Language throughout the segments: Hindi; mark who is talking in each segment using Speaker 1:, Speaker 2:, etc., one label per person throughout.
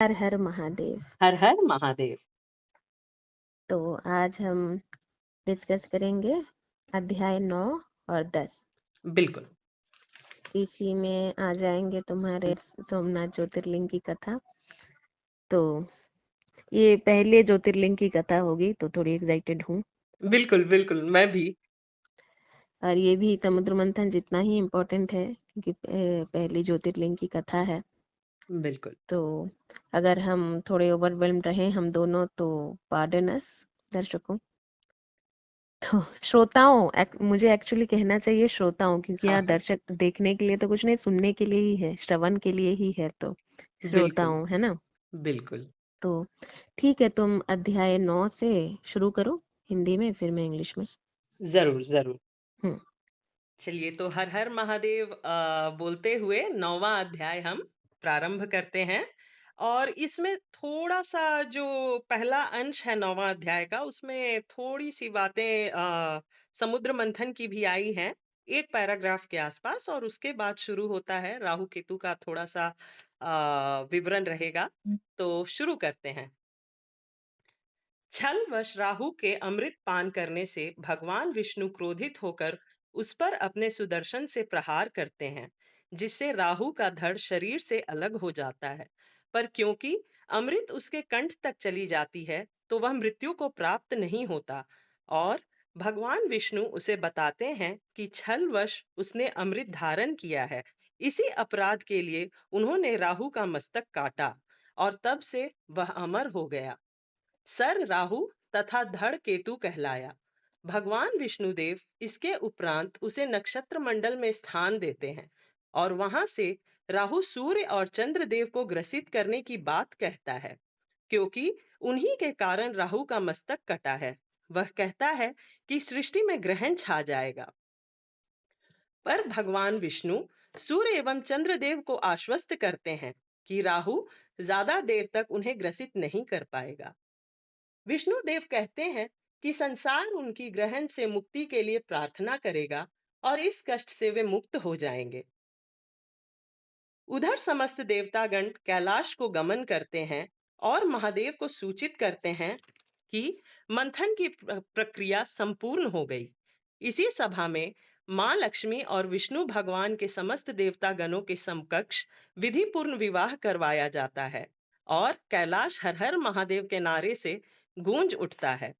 Speaker 1: हर हर महादेव।
Speaker 2: हर हर महादेव।
Speaker 1: तो आज हम डिस्कस करेंगे अध्याय 9 और 10।
Speaker 2: बिल्कुल।
Speaker 1: इसी में आ जाएंगे तुम्हारे सोमनाथ ज्योतिर्लिंग की कथा। तो ये पहले ज्योतिर्लिंग की कथा होगी, तो थोड़ी एक्साइटेड हूँ।
Speaker 2: बिल्कुल बिल्कुल, मैं भी।
Speaker 1: और ये भी समुद्र मंथन जितना ही इम्पोर्टेंट है, क्योंकि पहली ज्योतिर्लिंग की कथा है।
Speaker 2: बिल्कुल।
Speaker 1: तो अगर हम थोड़े ओवरवेल्म रहे हम दोनों, तो पार्डन अस दर्शकों। तो श्रोताओं, मुझे एक्चुअली कहना चाहिए श्रोताओं, क्योंकि
Speaker 2: हाँ
Speaker 1: यहाँ
Speaker 2: हाँ।
Speaker 1: दर्शक देखने के लिए तो कुछ नहीं, सुनने के लिए ही है, श्रवण के लिए ही है। तो
Speaker 2: बिल्कुल
Speaker 1: श्रोताओं, है ना।
Speaker 2: बिल्कुल।
Speaker 1: तो ठीक है, तुम अध्याय 9 से शुरू करो हिंदी में, फिर मैं इंग्लिश में।
Speaker 2: जरूर जरूर।
Speaker 1: हम्म।
Speaker 2: चलिए, तो हर हर महादेव बोलते हुए 9वां अध्याय हम प्रारंभ करते हैं। और इसमें थोड़ा सा जो पहला अंश है 9वां अध्याय का, उसमें थोड़ी सी बातें समुद्र मंथन की भी आई हैं, एक पैराग्राफ के आसपास। और उसके बाद शुरू होता है राहु केतु का थोड़ा सा विवरण रहेगा। तो शुरू करते हैं। छल वश राहु के अमृत पान करने से भगवान विष्णु क्रोधित होकर उस पर अपने सुदर्शन से प्रहार करते हैं, जिससे राहु का धड़ शरीर से अलग हो जाता है। पर क्योंकि अमृत उसके कंठ तक चली जाती है, तो वह मृत्यु को प्राप्त नहीं होता। और भगवान विष्णु उसे बताते हैं कि छल वश उसने अमृत धारण किया है। इसी अपराध के लिए उन्होंने राहु का मस्तक काटा, और तब से वह अमर हो गया। सर राहु तथा धड़ केतु कहलाया। भगवान विष्णुदेव इसके उपरांत उसे नक्षत्र मंडल में स्थान देते हैं, और वहां से राहु सूर्य और चंद्रदेव को ग्रसित करने की बात कहता है, क्योंकि उन्हीं के कारण राहु का मस्तक कटा है। वह कहता है कि सृष्टि में ग्रहण छा जाएगा। पर भगवान विष्णु सूर्य एवं चंद्रदेव को आश्वस्त करते हैं कि राहु ज्यादा देर तक उन्हें ग्रसित नहीं कर पाएगा। विष्णुदेव कहते हैं कि संसार उनकी ग्रहण से मुक्ति के लिए प्रार्थना करेगा, और इस कष्ट से वे मुक्त हो जाएंगे। उधर समस्त देवतागण कैलाश को गमन करते हैं और महादेव को सूचित करते हैं कि मंथन की प्रक्रिया संपूर्ण हो गई। इसी सभा में मां लक्ष्मी और विष्णु भगवान के समस्त देवतागणों के समकक्ष विधि पूर्ण विवाह करवाया जाता है, और कैलाश हर हर महादेव के नारे से गूंज उठता है।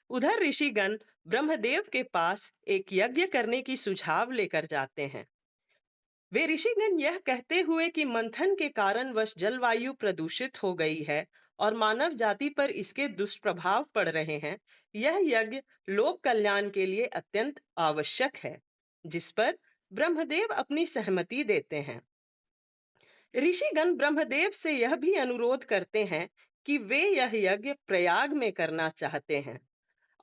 Speaker 2: उधर ऋषिगण ब्रह्मदेव के पास एक यज्ञ करने की सुझाव लेकर जाते हैं। वे ऋषिगण यह कहते हुए कि मंथन के कारणवश जलवायु प्रदूषित हो गई है और मानव जाति पर इसके दुष्प्रभाव पड़ रहे हैं, यह यज्ञ लोक कल्याण के लिए अत्यंत आवश्यक है, जिस पर ब्रह्मदेव अपनी सहमति देते हैं। ऋषिगण ब्रह्मदेव से यह भी अनुरोध करते हैं कि वे यह यज्ञ प्रयाग में करना चाहते हैं,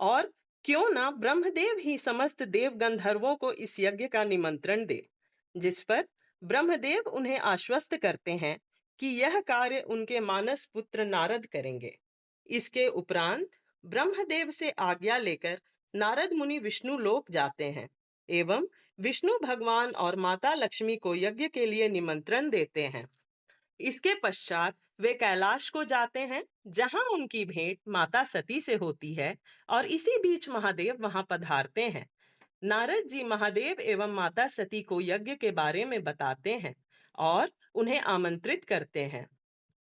Speaker 2: और क्यों ना ब्रह्मदेव ही समस्त देव गंधर्वों को इस यज्ञ का निमंत्रण दे। जिस पर ब्रह्मदेव उन्हें आश्वस्त करते हैं कि यह कार्य उनके मानस पुत्र नारद करेंगे। इसके उपरांत ब्रह्मदेव से आज्ञा लेकर नारद मुनि विष्णु लोक जाते हैं, एवं विष्णु भगवान और माता लक्ष्मी को यज्ञ के लिए निमंत्रण देते हैं। इसके पश्चात वे कैलाश को जाते हैं, जहां उनकी भेंट माता सती से होती है, और इसी बीच महादेव वहां पधारते हैं। नारद जी महादेव एवं माता सती को यज्ञ के बारे में बताते हैं और उन्हें आमंत्रित करते हैं।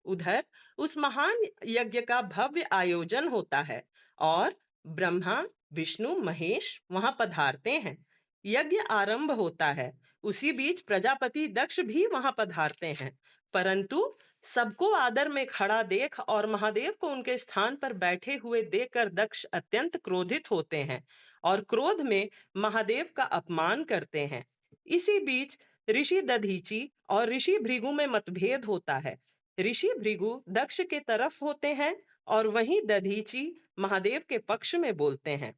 Speaker 2: उधर उस महान यज्ञ का भव्य आयोजन होता है, और ब्रह्मा विष्णु महेश वहां पधारते हैं। यज्ञ आरंभ होता है। उसी बीच प्रजापति दक्ष भी वहां पधारते हैं, परंतु सबको आदर में खड़ा देख और महादेव को उनके स्थान पर बैठे हुए देखकर दक्ष अत्यंत क्रोधित होते हैं, और क्रोध में महादेव का अपमान करते हैं। इसी बीच ऋषि दधीची और ऋषि भृगु में मतभेद होता है। ऋषि भृगु दक्ष के तरफ होते हैं, और वहीं दधीची महादेव के पक्ष में बोलते हैं।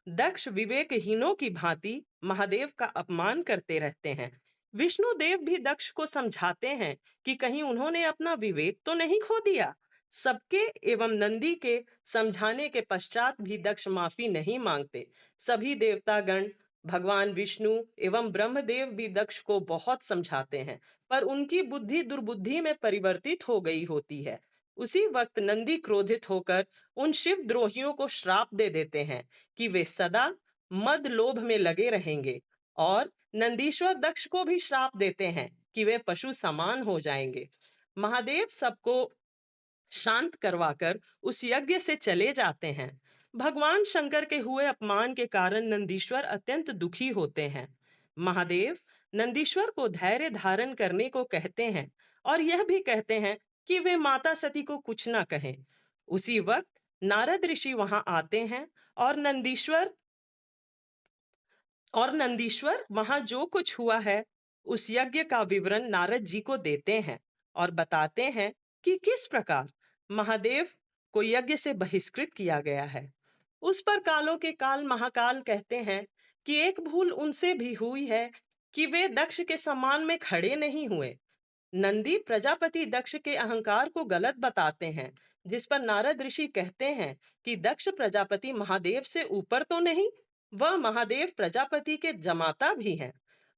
Speaker 2: दक्ष विवेकहीनों की भांति महादेव का अपमान करते रहते हैं। विष्णुदेव भी दक्ष को समझाते हैं कि कहीं उन्होंने अपना विवेक तो नहीं खो दिया। सबके एवं नंदी के समझाने के पश्चात भी दक्ष माफी नहीं मांगते। सभी देवतागण, भगवान विष्णु एवं ब्रह्मदेव भी दक्ष को बहुत समझाते हैं, पर उनकी बुद्धि दुर्बुद्धि में परिवर्तित हो गई होती है। उसी वक्त नंदी क्रोधित होकर उन शिव द्रोहियों को श्राप दे देते हैं कि वे सदा मद लोभ में लगे रहेंगे, और नंदीश्वर दक्ष को भी श्राप देते हैं कि वे पशु समान हो जाएंगे। महादेव सबको शांत करवाकर उस यज्ञ से चले जाते हैं। भगवान शंकर के हुए अपमान के कारण नंदीश्वर अत्यंत दुखी होते हैं। महादेव नंदीश्वर को धैर्य धारण करने को कहते हैं और यह भी कहते हैं कि वे माता सती को कुछ ना कहें। उसी वक्त नारद ऋषि वहां आते हैं और नंदीश्वर वहां जो कुछ हुआ है उस यज्ञ का विवरण नारद जी को देते हैं और बताते हैं कि किस प्रकार महादेव को यज्ञ से बहिष्कृत किया गया है। उस पर कालों के काल महाकाल कहते हैं कि एक भूल उनसे भी हुई है कि वे दक्ष के सम्मान में खड़े नहीं हुए। नंदी प्रजापति दक्ष के अहंकार को गलत बताते हैं, जिस पर नारद ऋषि कहते हैं कि दक्ष प्रजापति महादेव से ऊपर तो नहीं, वह महादेव प्रजापति के जमाता भी हैं।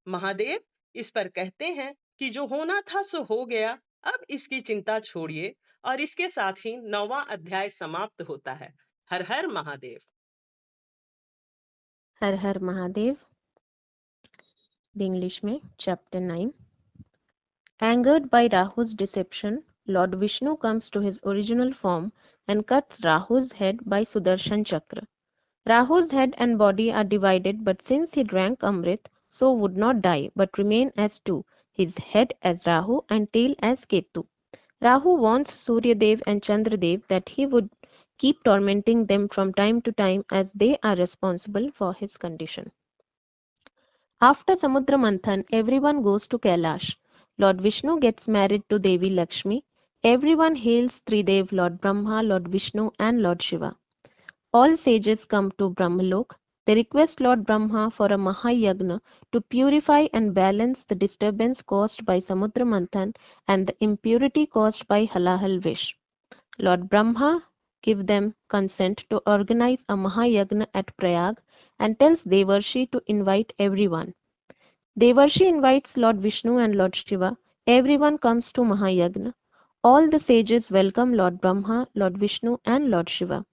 Speaker 2: महादेव इस पर कहते हैं कि जो होना था सो हो गया, अब इसकी चिंता छोड़िए, और इसके साथ ही 9वां अध्याय समाप्त होता है। हर हर महादेव।
Speaker 1: हर हर महादेव। इंग्लिश में chapter 9। Angered by Rahu's deception, Lord Vishnu comes to his original form and cuts Rahu's head by Sudarshan Chakra. Rahu's head and body are divided, but since he drank Amrit, so would not die, but remain as two, his head as Rahu and tail as Ketu. Rahu warns Suryadev and Chandradev that he would keep tormenting them from time to time as they are responsible for his condition. After Samudra Manthan, everyone goes to Kailash. Lord Vishnu gets married to Devi Lakshmi. Everyone hails Tridev, Lord Brahma, Lord Vishnu and Lord Shiva. All sages come to Brahmalok. They request Lord Brahma for a Mahayagna to purify and balance the disturbance caused by Samudra Manthan and the impurity caused by Halahal Vish. Lord Brahma gives them consent to organize a Mahayagna at Prayag and tells Devarshi to invite everyone. Devarshi invites Lord Vishnu and Lord Shiva. Everyone comes to Mahayagna. All the sages welcome Lord Brahma, Lord Vishnu and Lord Shiva.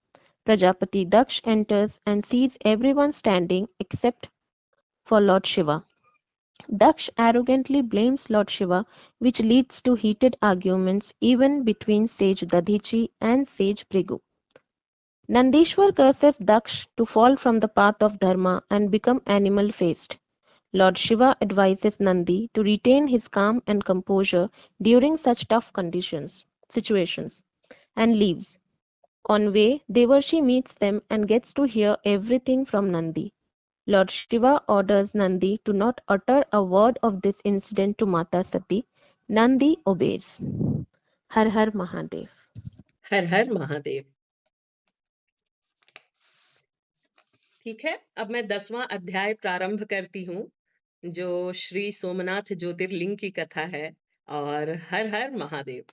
Speaker 1: Prajapati Daksh enters and sees everyone standing except for Lord Shiva. Daksh arrogantly blames Lord Shiva, which leads to heated arguments even between sage Dadhichi and sage Brigu. Nandishwar curses Daksh to fall from the path of dharma and become animal-faced. Lord Shiva advises Nandi to retain his calm and composure during such tough situations, and leaves. On way, Devarshi meets them and gets to hear everything from Nandi. Lord Shiva orders Nandi to not utter a word of this incident to Mata Sati. Nandi obeys. हर हर महादेव।
Speaker 2: हर हर महादेव। ठीक है, अब मैं 10वां अध्याय प्रारंभ करती हूँ, जो श्री सोमनाथ ज्योतिर्लिंग की कथा है। और हर हर महादेव।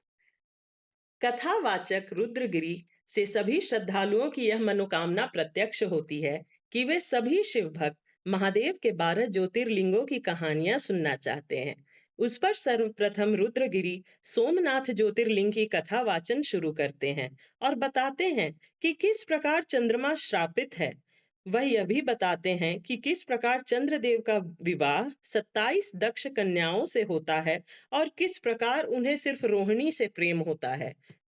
Speaker 2: कथावाचक रुद्रगिरी से सभी श्रद्धालुओं की यह मनोकामना प्रत्यक्ष होती है कि वे सभी शिव भक्त महादेव के 12 ज्योतिर्लिंगों की कहानियां सुनना चाहते हैं। उस पर सर्वप्रथम रुद्रगिरी सोमनाथ ज्योतिर्लिंग की कथा वाचन शुरू करते हैं और बताते हैं कि किस प्रकार चंद्रमा श्रापित है। वह यह भी बताते हैं कि किस प्रकार चंद्रदेव का विवाह 27 दक्ष कन्याओं से होता है और किस प्रकार उन्हें सिर्फ रोहिणी से प्रेम होता है।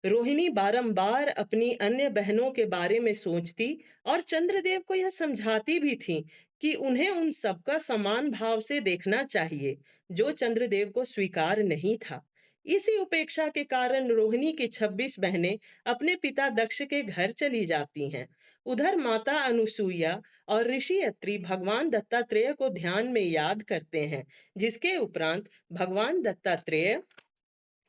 Speaker 2: रोहिणी बारंबार अपनी अन्य बहनों के बारे में सोचती और चंद्रदेव को यह समझाती भी थी कि उन्हें उन सबका समान भाव से देखना चाहिए, जो चंद्रदेव को स्वीकार नहीं था। इसी उपेक्षा के कारण रोहिणी की 26 बहनें अपने पिता दक्ष के घर चली जाती हैं। उधर माता अनुसुईया और ऋषि अत्रि भगवान दत्तात्रेय को ध्यान में याद करते हैं, जिसके उपरांत भगवान दत्तात्रेय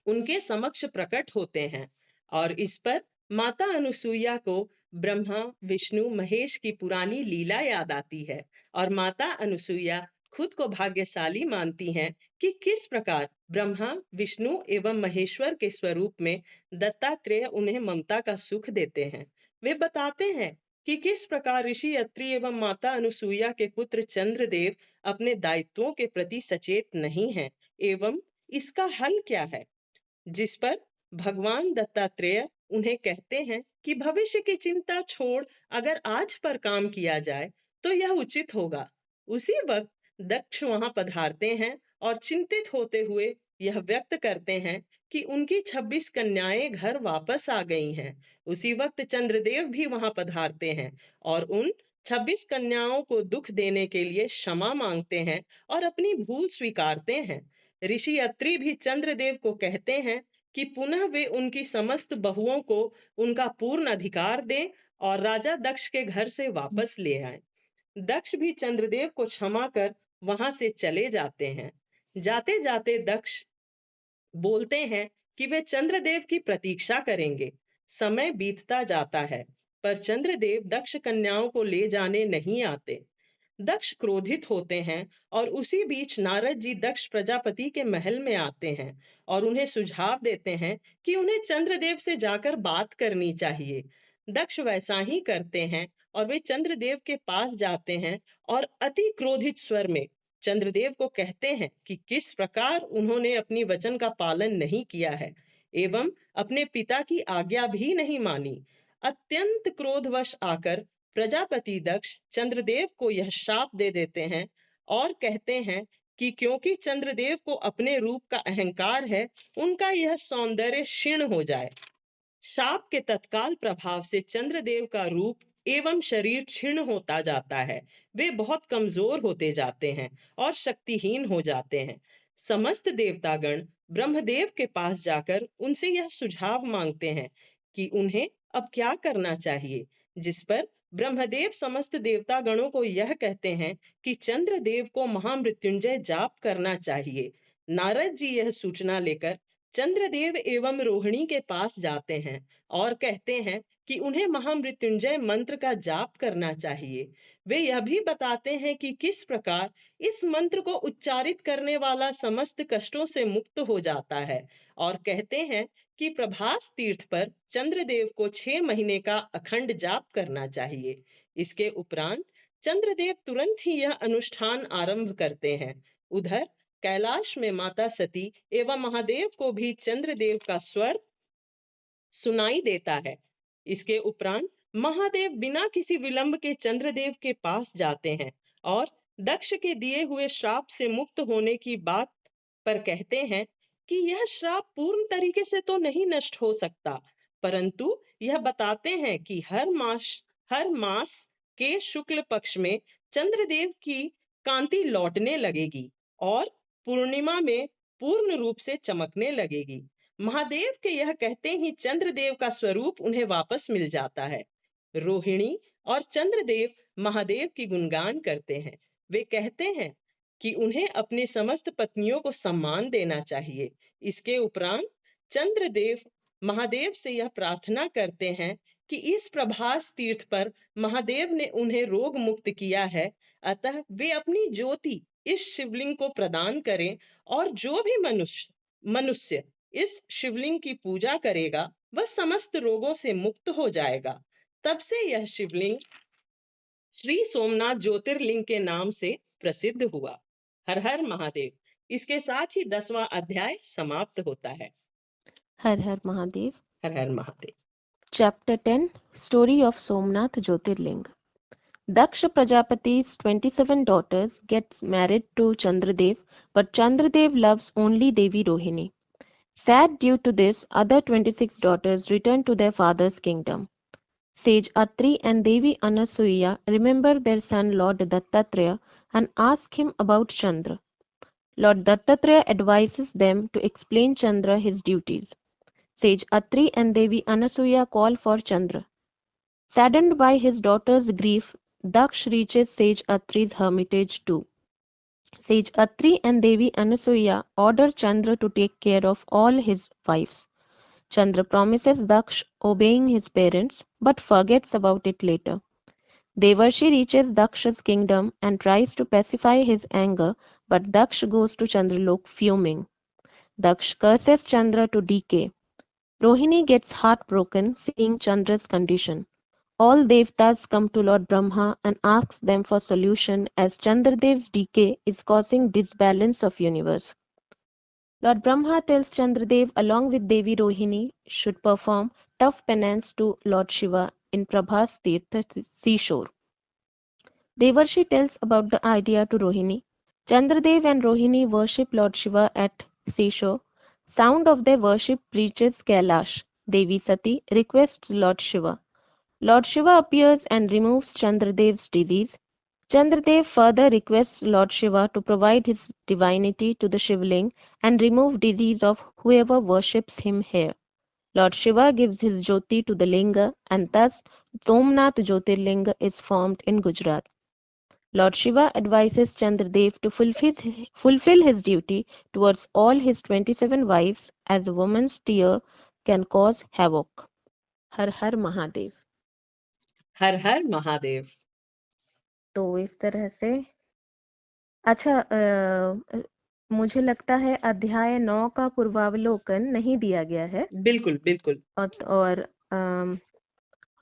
Speaker 2: उनके समक्ष प्रकट होते हैं। और इस पर माता अनुसुईया को ब्रह्मा विष्णु महेश की पुरानी लीला याद आती है और माता अनुसुईया खुद को भाग्यशाली मानती हैं कि किस प्रकार ब्रह्मा विष्णु एवं महेश्वर के स्वरूप में दत्तात्रेय उन्हें ममता का सुख देते हैं। वे बताते हैं कि किस प्रकार ऋषि अत्रि एवं माता अनुसुईया के पुत्र चंद्रदेव अपने दायित्वों के प्रति सचेत नहीं हैं एवं इसका हल क्या है। जिस पर भगवान दत्तात्रेय उन्हें कहते हैं कि भविष्य की चिंता छोड़ अगर आज पर काम किया जाए तो यह उचित होगा। उसी वक्त दक्ष वहां पधारते हैं और चिंतित होते हुए यह व्यक्त करते हैं कि उनकी 26 कन्याएं घर वापस आ गई हैं। उसी वक्त चंद्रदेव भी वहां पधारते हैं और उन 26 कन्याओं को दुख देने के लिए क्षमा मांगते हैं और अपनी भूल स्वीकारते हैं। ऋषि अत्रि भी चंद्रदेव को कहते हैं कि पुनः वे उनकी समस्त बहुओं को उनका पूर्ण अधिकार दें और राजा दक्ष के घर से वापस ले आए। दक्ष भी चंद्रदेव को क्षमा कर वहां से चले जाते हैं। जाते जाते दक्ष बोलते हैं कि वे चंद्रदेव की प्रतीक्षा करेंगे। समय बीतता जाता है पर चंद्रदेव दक्ष कन्याओं को ले जाने नहीं आते। दक्ष क्रोधित होते हैं और उसी बीच नारद जी दक्ष प्रजापति के महल में आते हैं और उन्हें सुझाव देते हैं कि उन्हें चंद्रदेव से जाकर बात करनी चाहिए। दक्ष वैसा ही करते हैं और वे चंद्रदेव के पास जाते हैं और अति क्रोधित स्वर में चंद्रदेव को कहते हैं कि किस प्रकार उन्होंने अपनी वचन का पालन नहीं किया है एवं अपने पिता की आज्ञा भी नहीं मानी। अत्यंत क्रोधवश आकर प्रजापति दक्ष चंद्रदेव को यह शाप दे देते हैं और कहते हैं कि क्योंकि चंद्रदेव को अपने रूप का अहंकार है, उनका यह सौंदर्य क्षीण हो जाए। शाप के तत्काल प्रभाव से चंद्रदेव का रूप एवं शरीर क्षीण होता जाता है। वे बहुत कमजोर होते जाते हैं और शक्तिहीन हो जाते हैं। समस्त देवतागण ब्रह्मदेव के पास जाकर उनसे यह सुझाव मांगते हैं कि उन्हें अब क्या करना चाहिए, जिस पर ब्रह्मदेव समस्त देवतागणों को यह कहते हैं कि चंद्रदेव को महामृत्युंजय जाप करना चाहिए। नारद जी यह सूचना लेकर चंद्रदेव एवं रोहिणी के पास जाते हैं और कहते हैं कि उन्हें महामृत्युंजय मंत्र का जाप करना चाहिए। वे यह भी बताते हैं कि किस प्रकार इस मंत्र को उच्चारित करने वाला समस्त कष्टों से मुक्त हो जाता है और कहते हैं कि प्रभास तीर्थ पर चंद्रदेव को 6 महीने का अखंड जाप करना चाहिए। इसके उपरांत चंद्रदेव तुरंत ही यह अनुष्ठान आरंभ करते हैं। उधर कैलाश में माता सती एवं महादेव को भी चंद्रदेव का स्वर सुनाई देता है। इसके उपरांत महादेव बिना किसी विलंब के चंद्रदेव के पास जाते हैं और दक्ष के दिए हुए श्राप से मुक्त होने की बात पर कहते हैं कि यह श्राप पूर्ण तरीके से तो नहीं नष्ट हो सकता, परंतु यह बताते हैं कि हर मास के शुक्ल पक्ष में चंद्रदेव की कांति लौटने लगेगी और पूर्णिमा में पूर्ण रूप से चमकने लगेगी। महादेव के यह कहते ही चंद्रदेव का स्वरूप उन्हें वापस मिल जाता है। रोहिणी और चंद्रदेव महादेव की गुणगान करते हैं। वे कहते हैं कि उन्हें अपनी समस्त पत्नियों को सम्मान देना चाहिए। इसके उपरांत चंद्रदेव महादेव से यह प्रार्थना करते हैं कि इस प्रभास तीर्थ पर महादेव ने उन्हें रोग मुक्त किया है, अतः वे अपनी ज्योति इस शिवलिंग को प्रदान करें और जो भी मनुष्य इस शिवलिंग की पूजा करेगा वह समस्त रोगों से मुक्त हो जाएगा। तब से यह शिवलिंग श्री सोमनाथ ज्योतिर्लिंग के नाम से प्रसिद्ध हुआ। हर हर महादेव। इसके साथ ही 10वां अध्याय समाप्त होता है।
Speaker 1: हर हर महादेव।
Speaker 2: हर हर Mahadev.
Speaker 1: Chapter 10 Story of Somnath Jyotirling. Daksha Prajapati's 27 daughters gets married to Chandradev, but Chandradev loves only Devi Rohini. Sad due to this, other 26 daughters return to their father's kingdom. Sage Atri and Devi Anasuya remember their son Lord Dattatreya and ask him about Chandra. Lord Dattatreya advises them to explain Chandra his duties. Sage Atri and Devi Anasuya call for Chandra. Saddened by his daughter's grief, Daksh reaches Sage Atri's hermitage too. Sage Atri and Devi Anasuya order Chandra to take care of all his wives. Chandra promises Daksh obeying his parents, but forgets about it later. Devarshi reaches Daksha's kingdom and tries to pacify his anger, but Daksh goes to Chandralok fuming. Daksh curses Chandra to decay. Rohini gets heartbroken seeing Chandra's condition. All Devtas come to Lord Brahma and ask them for solution as Chandradev's decay is causing disbalance of universe. Lord Brahma tells Chandradev along with Devi Rohini should perform tough penance to Lord Shiva in Prabhas Tirtha seashore. Devarshi tells about the idea to Rohini. Chandradev and Rohini worship Lord Shiva at seashore. Sound of their worship reaches Kailash. Devi Sati requests Lord Shiva. Lord Shiva appears and removes Chandradev's disease. Chandradev further requests Lord Shiva to provide his divinity to the Shivling and remove disease of whoever worships him here. Lord Shiva gives his Jyoti to the Linga and thus Somnath Jyotirlinga is formed in Gujarat. Lord Shiva advises Chandradev to fulfill his duty towards all his 27 wives as a woman's tear can cause havoc. हर हर महादेव।
Speaker 2: हर हर महादेव।
Speaker 1: तो इस तरह से अच्छा मुझे लगता है अध्याय 9 का पूर्वावलोकन नहीं दिया गया है
Speaker 2: बिल्कुल बिल्कुल।
Speaker 1: और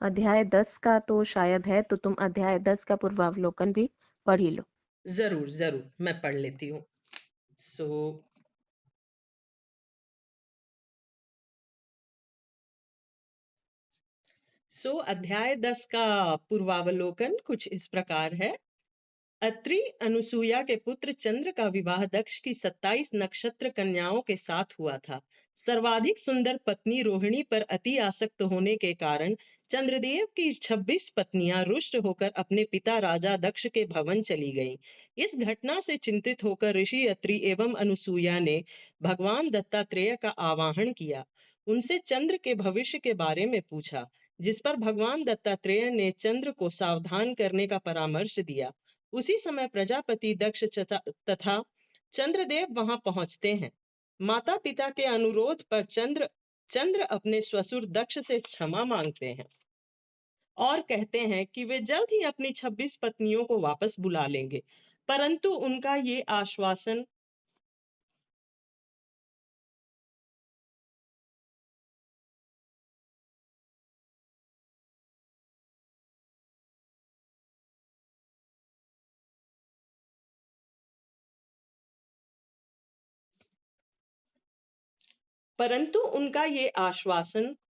Speaker 1: अध्याय 10 का तो शायद है, तो तुम अध्याय 10 का पूर्वावलोकन भी पढ़ ही लो।
Speaker 2: जरूर जरूर मैं पढ़ लेती हूँ। अध्याय 10 का पूर्वावलोकन कुछ इस प्रकार है। अत्रि अनुसुईया के पुत्र चंद्र का विवाह दक्ष की 27 नक्षत्र कन्याओं के साथ हुआ था। सर्वाधिक सुंदर पत्नी रोहिणी पर अति आसक्त होने के कारण चंद्रदेव की 26 पत्नियां रुष्ट होकर अपने पिता राजा दक्ष के भवन चली गईं। इस घटना से चिंतित होकर ऋषि अत्रि एवं अनुसुईया ने भगवान दत्तात्रेय का आवाहन किया। उनसे चंद्र के भविष्य के बारे में पूछा, जिस पर भगवान दत्तात्रेय ने चंद्र को सावधान करने का परामर्श दिया। उसी समय प्रजापति दक्ष तथा चंद्रदेव वहां पहुंचते हैं। माता पिता के अनुरोध पर चंद्र अपने ससुर दक्ष से क्षमा मांगते हैं और कहते हैं कि वे जल्द ही अपनी 26 पत्नियों को वापस बुला लेंगे, परंतु उनका ये आश्वासन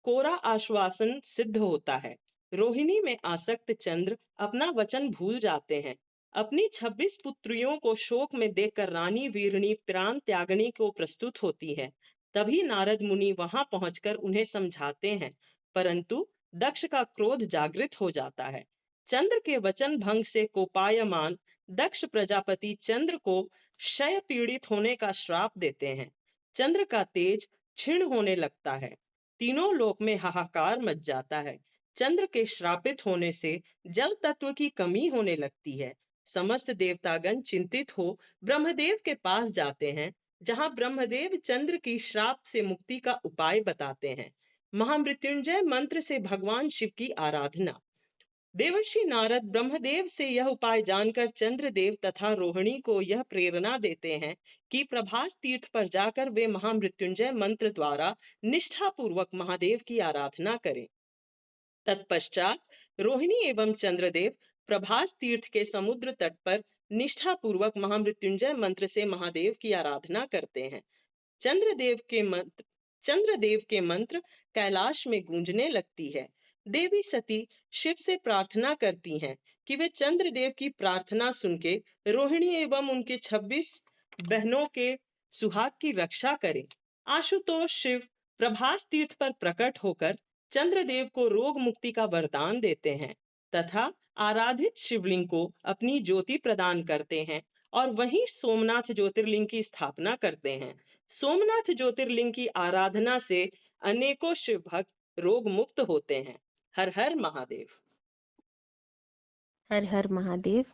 Speaker 2: कोरा आश्वासन सिद्ध होता है। रोहिणी में आसक्त चंद्र अपना वचन भूल जाते हैं। अपनी 26 पुत्रियों को शोक में देखकर रानी वीरणी प्राण त्यागने को प्रस्तुत होती है। तभी नारद मुनि वहां पहुंचकर उन्हें समझाते हैं, परंतु दक्ष का क्रोध जागृत हो जाता है। चंद्र के वचन भंग से कोपायमान दक्ष प्रजापति चंद्र को क्षय पीड़ित होने का श्राप देते हैं। चंद्र का तेज क्षीण होने लगता है। तीनों लोक में हाहाकार मच जाता है। चंद्र के श्रापित होने से जल तत्व की कमी होने लगती है। समस्त देवतागण चिंतित हो ब्रह्मदेव के पास जाते हैं, जहां ब्रह्मदेव चंद्र की श्राप से मुक्ति का उपाय बताते हैं। महामृत्युंजय मंत्र से भगवान शिव की आराधना। देवर्षि नारद ब्रह्मदेव से यह उपाय जानकर चंद्रदेव तथा रोहिणी को यह प्रेरणा देते हैं कि प्रभास तीर्थ पर जाकर वे महामृत्युंजय मंत्र द्वारा निष्ठापूर्वक महादेव की आराधना करें। तत्पश्चात रोहिणी एवं चंद्रदेव प्रभास तीर्थ के समुद्र तट पर निष्ठापूर्वक महामृत्युंजय मंत्र से महादेव की आराधना करते हैं। चंद्रदेव के मंत्र कैलाश में गूंजने लगती है। देवी सती शिव से प्रार्थना करती हैं कि वे चंद्रदेव की प्रार्थना सुन के रोहिणी एवं उनके 26 बहनों के सुहाग की रक्षा करें। आशुतोष शिव प्रभास तीर्थ पर प्रकट होकर चंद्रदेव को रोग मुक्ति का वरदान देते हैं तथा आराधित शिवलिंग को अपनी ज्योति प्रदान करते हैं और वहीं सोमनाथ ज्योतिर्लिंग की स्थापना करते हैं। सोमनाथ ज्योतिर्लिंग की आराधना से अनेकों शिव भक्त रोग मुक्त होते हैं। हर हर महादेव।
Speaker 1: हर हर महादेव।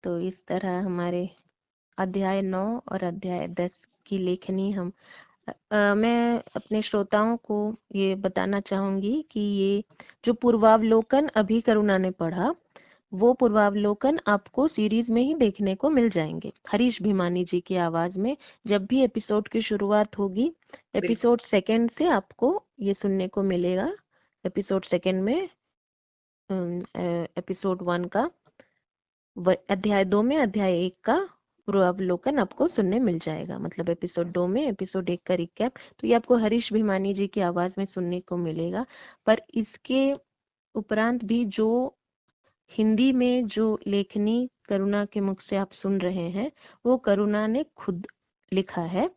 Speaker 1: तो इस तरह हमारे अध्याय 9 और अध्याय 10 की लेखनी मैं अपने श्रोताओं को ये बताना चाहूंगी कि ये जो पूर्वावलोकन अभी करुणा ने पढ़ा, वो पूर्वावलोकन आपको सीरीज में ही देखने को मिल जाएंगे हरीश भीमानी जी की आवाज में। जब भी एपिसोड की शुरुआत होगी, एपिसोड 2 से आपको ये सुनने को मिलेगा। एपिसोड 2 में एपिसोड 1 का, अध्याय 2 में अध्याय 1 का पूर्वावलोकन आपको सुनने मिल जाएगा, मतलब एपिसोड 2 में एपिसोड 1 का रिकैप। तो ये आपको हरीश भिमानी जी की आवाज में सुनने को मिलेगा। पर इसके उपरांत भी जो हिंदी में जो लेखनी करुणा के मुख से आप सुन रहे हैं, वो करुणा ने खुद लिखा है।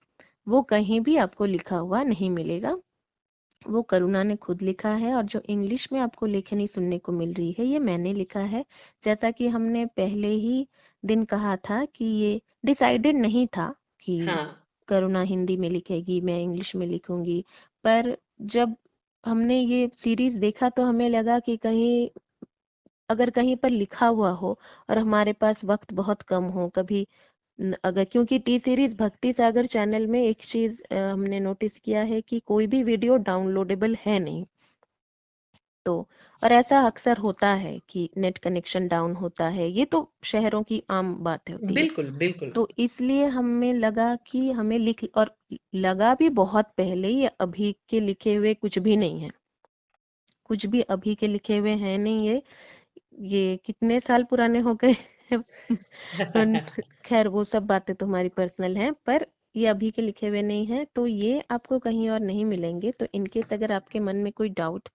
Speaker 1: वो कहीं भी आपको लिखा हुआ नहीं मिलेगा, वो करुणा ने खुद लिखा है। और जो इंग्लिश में आपको लेखनी सुनने को मिल रही है, ये मैंने लिखा है। जैसा कि हमने पहले ही दिन कहा था कि ये डिसाइडेड नहीं था कि
Speaker 2: हाँ।
Speaker 1: करुणा हिंदी में लिखेगी, मैं इंग्लिश में लिखूंगी। पर जब हमने ये सीरीज देखा तो हमें लगा कि कहीं अगर कहीं पर लिखा हुआ हो और हमारे पास वक्त बहुत कम हो, कभी अगर, क्योंकि टी सीरीज भक्ति सागर चैनल में एक चीज हमने नोटिस किया है कि कोई भी वीडियो डाउनलोडेबल है नहीं। तो और ऐसा अक्सर होता है कि नेट कनेक्शन डाउन होता है, ये तो शहरों की आम बात होती है।
Speaker 2: बिल्कुल बिल्कुल।
Speaker 1: तो इसलिए हमें लगा कि हमें लिख, और लगा भी बहुत पहले, ये अभी के लिखे हुए कुछ भी नहीं है, कुछ भी अभी के लिखे हुए हैं नहीं। ये कितने साल पुराने हो गए हैं। खैर वो सब बातें तो हमारी पर्सनल हैं, पर ये अभी के लिखे हुए नहीं है, तो ये आपको कहीं और नहीं मिलेंगे। तो इनकेस अगर आपके मन में कोई डाउट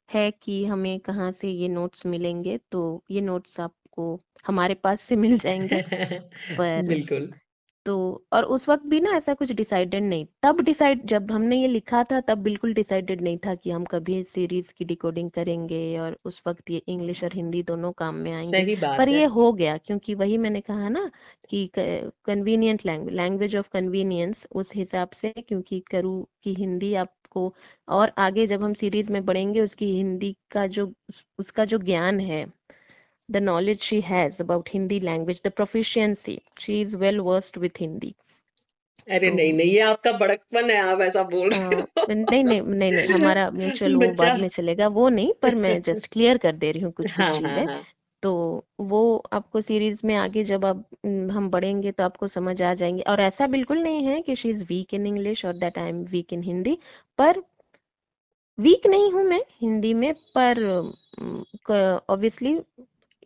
Speaker 1: है कि हमें कहाँ से ये नोट्स मिलेंगे, तो ये नोट्स आपको हमारे पास से मिल जाएंगे। पर
Speaker 2: बिल्कुल।
Speaker 1: तो और उस वक्त भी ना ऐसा कुछ डिसाइडेड नहीं, तब डिसाइड जब हमने ये लिखा था तब बिल्कुल डिसाइडेड नहीं था कि हम कभी इस सीरीज की डिकोडिंग करेंगे, और उस वक्त ये इंग्लिश और हिंदी दोनों काम में आएंगे।
Speaker 2: सही
Speaker 1: पर
Speaker 2: बात है।
Speaker 1: ये हो गया, क्योंकि वही मैंने कहा ना कि convenient language, language of convenience, उस हिसाब से, क्योंकि करू की हिंदी आपको, और आगे जब हम सीरीज में बढ़ेंगे उसकी हिंदी का जो उसका जो ज्ञान है, the knowledge she has about Hindi language, the proficiency, she is well versed with Hindi.
Speaker 2: अरे
Speaker 1: तो
Speaker 2: नहीं नहीं, ये आपका बड़कपन है, आप ऐसा बोल रहे
Speaker 1: नहीं नहीं नहीं नहीं, हमारा म्यूचुअल वो
Speaker 2: बच्चा।
Speaker 1: बाद में चलेगा, वो नहीं, पर मैं जस्ट क्लियर कर दे रही हूँ कुछ कुछ
Speaker 2: हाँ हाँ
Speaker 1: चीजें।
Speaker 2: हाँ।
Speaker 1: तो वो आपको सीरीज में आगे जब आप हम बढ़ेंगे तो आपको समझ आ जाएंगे। और ऐसा बिल्कुल नहीं है कि she is weak in English और that I am weak in Hindi, पर वीक नहीं हूं मैं हिंदी में, पर ऑब्वियसली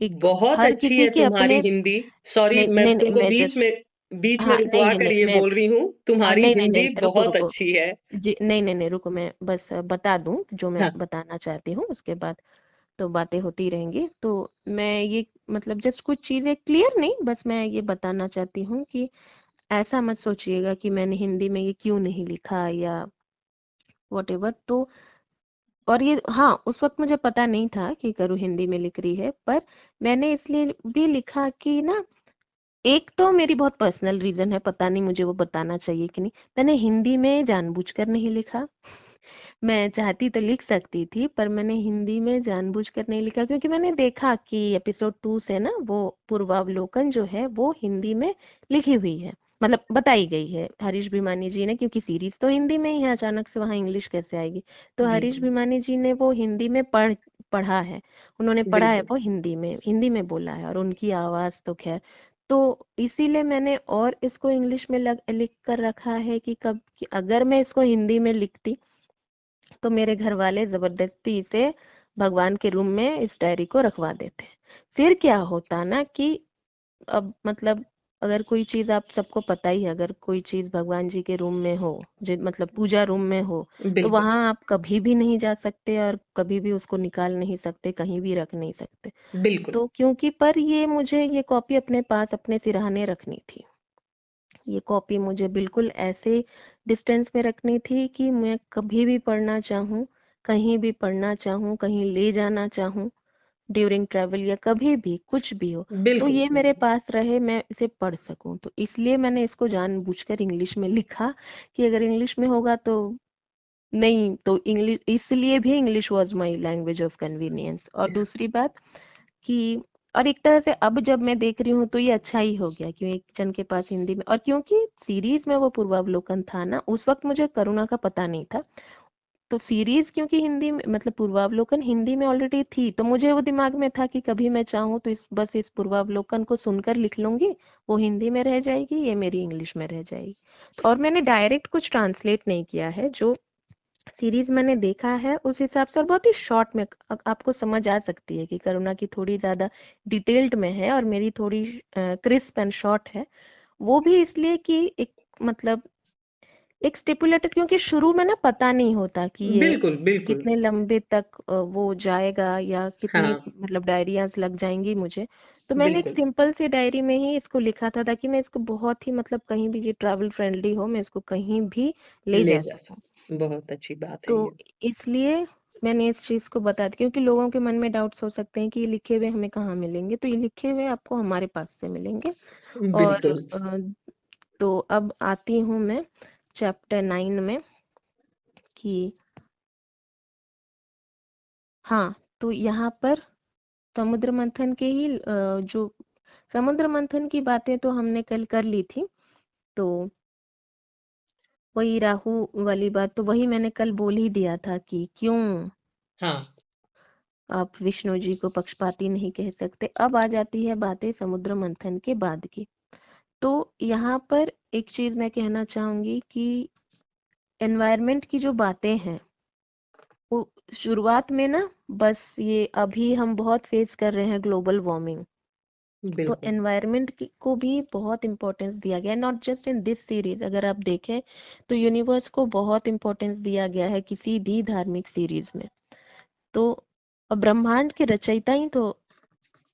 Speaker 1: एक
Speaker 2: बहुत
Speaker 1: हर
Speaker 2: अच्छी
Speaker 1: किसी
Speaker 2: है
Speaker 1: के
Speaker 2: तुम्हारी
Speaker 1: अपने,
Speaker 2: हिंदी। सॉरी,
Speaker 1: नहीं
Speaker 2: मैं
Speaker 1: नहीं नहीं,
Speaker 2: तुमको
Speaker 1: मैं
Speaker 2: बीच
Speaker 1: जस्ट,
Speaker 2: में बीच में
Speaker 1: हाँ नहीं
Speaker 2: रुकवा
Speaker 1: नहीं
Speaker 2: कर
Speaker 1: नहीं
Speaker 2: ये
Speaker 1: मैं,
Speaker 2: बोल रही हूँ,
Speaker 1: हाँ
Speaker 2: तुम्हारी
Speaker 1: नहीं नहीं
Speaker 2: हिंदी
Speaker 1: नहीं, रुको
Speaker 2: बहुत
Speaker 1: रुको,
Speaker 2: अच्छी है।
Speaker 1: जी नहीं नहीं नहीं, रुको, मैं बस बता दूं जो मैं
Speaker 2: हाँ।
Speaker 1: बताना चाहती हूँ, उसके बाद तो बातें होती रहेंगी। तो मैं ये मतलब जस्ट कुछ चीजें क्लियर नहीं, बस मैं ये बताना चाहती हूँ कि ऐसा मत सोचिएगा कि मैंने हिंदी में ये क्यों नहीं लिखा या वॉट एवर। तो और ये, हाँ, उस वक्त मुझे पता नहीं था कि करू हिंदी में लिख रही है, पर मैंने इसलिए भी लिखा कि ना, एक तो मेरी बहुत पर्सनल रीजन है, पता नहीं मुझे वो बताना चाहिए कि नहीं, मैंने हिंदी में जानबूझकर नहीं लिखा। मैं चाहती तो लिख सकती थी, पर मैंने हिंदी में जानबूझकर नहीं लिखा, क्योंकि मैंने देखा कि एपिसोड 2 से ना वो पूर्वावलोकन जो है वो हिंदी में लिखी हुई है, मतलब बताई गई है हरीश भिमानी जी ने, क्योंकि सीरीज तो हिंदी में ही है, अचानक से वहां इंग्लिश कैसे आएगी। तो हरीश
Speaker 2: बिल्कुल
Speaker 1: भिमानी जी ने वो हिंदी में पढ़ा है, उन्होंने पढ़ा है
Speaker 2: बिल्कुल।
Speaker 1: वो हिंदी में बोला है, और उनकी आवाज तो खैर। तो इसीलिए मैंने और इसको इंग्लिश में लिख कर रखा है कि कब कि अगर मैं इसको हिंदी में लिखती तो मेरे घर वाले जबरदस्ती से भगवान के रूम में इस डायरी को रखवा देते। फिर क्या होता ना कि अब मतलब अगर कोई चीज, आप सबको पता ही है, अगर कोई चीज भगवान जी के रूम में हो, जो मतलब पूजा रूम में हो, तो
Speaker 2: बिल्कुल
Speaker 1: वहां आप कभी भी नहीं जा सकते और कभी भी उसको निकाल नहीं सकते, कहीं भी रख नहीं सकते।
Speaker 2: बिल्कुल।
Speaker 1: तो क्योंकि पर ये मुझे ये कॉपी अपने पास अपने सिरहाने रखनी थी, ये कॉपी मुझे बिल्कुल ऐसे डिस्टेंस में रखनी थी कि मैं कभी भी पढ़ना चाहूँ, कहीं भी पढ़ना चाहूँ, कहीं ले जाना चाहूँ, ड्यूरिंग ट्रैवल या कभी भी कुछ भी हो, तो
Speaker 2: बिल्कुल
Speaker 1: ये मेरे
Speaker 2: बिल्कुल।
Speaker 1: पास रहे, मैं इसे पढ़ सकूं। तो इसलिए मैंने इसको जानबूझकर इंग्लिश में लिखा कि अगर इंग्लिश में होगा तो नहीं, तो इंग्लिश, इसलिए भी English was my language of convenience. और दूसरी बात कि, और एक तरह से अब जब मैं देख रही हूँ तो ये अच्छा ही हो गया, क्यों एक जन के पास हिंदी में, और क्योंकि सीरीज में वो पूर्वावलोकन था ना, उस वक्त मुझे करुणा का पता नहीं था। तो सीरीज क्योंकि हिंदी में, मतलब पूर्वावलोकन हिंदी में ऑलरेडी थी, तो मुझे वो दिमाग में था कि कभी मैं चाहूँ तो बस इस पूर्वावलोकन को सुनकर लिख लूंगी, वो हिंदी में रह जाएगी, ये मेरी इंग्लिश में रह जाएगी। और मैंने डायरेक्ट कुछ ट्रांसलेट नहीं किया है, जो सीरीज मैंने देखा है उस हिसाब से, और बहुत ही शॉर्ट में आपको समझ आ सकती है कि करुणा की थोड़ी ज्यादा डिटेल्ड में है और मेरी थोड़ी क्रिस्प एंड शॉर्ट है। वो भी इसलिए कि एक मतलब एक स्टिपुलेटेड, क्योंकि शुरू में ना पता नहीं होता कि ये
Speaker 2: बिल्कुल बिल्कुल।
Speaker 1: कितने लंबे तक वो जाएगा या कितनी
Speaker 2: हाँ
Speaker 1: मतलब डायरियाज लग जाएंगी मुझे। तो मैंने एक
Speaker 2: बिल्कुल।
Speaker 1: सिंपल सी डायरी में ही इसको लिखा था ताकि मैं इसको बहुत ही मतलब कहीं भी ये ट्रैवल फ्रेंडली हो, मैं इसको कहीं भी ले
Speaker 2: ले
Speaker 1: जा
Speaker 2: जा
Speaker 1: सकूं।
Speaker 2: सकते, बहुत अच्छी बात
Speaker 1: तो
Speaker 2: है ये।
Speaker 1: इसलिए मैंने इस चीज को बता दिया, क्योंकि लोगों के मन में डाउट्स हो सकते हैं कि ये लिखे हुए हमें कहाँ मिलेंगे, तो ये लिखे हुए आपको हमारे पास से मिलेंगे। और
Speaker 2: बिल्कुल।
Speaker 1: तो अब आती हूँ मैं चैप्टर 9 में कि हाँ, तो यहाँ पर समुद्र मंथन के ही जो समुद्र मंथन की बातें तो हमने कल कर ली थी। तो वही राहु वाली बात तो वही मैंने कल बोल ही दिया था कि क्यों
Speaker 2: हाँ
Speaker 1: आप विष्णु जी को पक्षपाती नहीं कह सकते। अब आ जाती है बातें समुद्र मंथन के बाद की। तो यहाँ पर एक चीज मैं कहना चाहूंगी कि एनवायरनमेंट की जो बातें हैं वो शुरुआत में ना, बस ये अभी हम बहुत फेस कर रहे हैं ग्लोबल वार्मिंग, तो
Speaker 2: बिल्कुल
Speaker 1: एनवायरनमेंट को भी बहुत इंपॉर्टेंस दिया गया है, not just in this series. अगर आप देखें तो यूनिवर्स को बहुत इंपॉर्टेंस दिया गया है किसी भी धार्मिक सीरीज में। तो ब्रह्मांड के रचयिता ही तो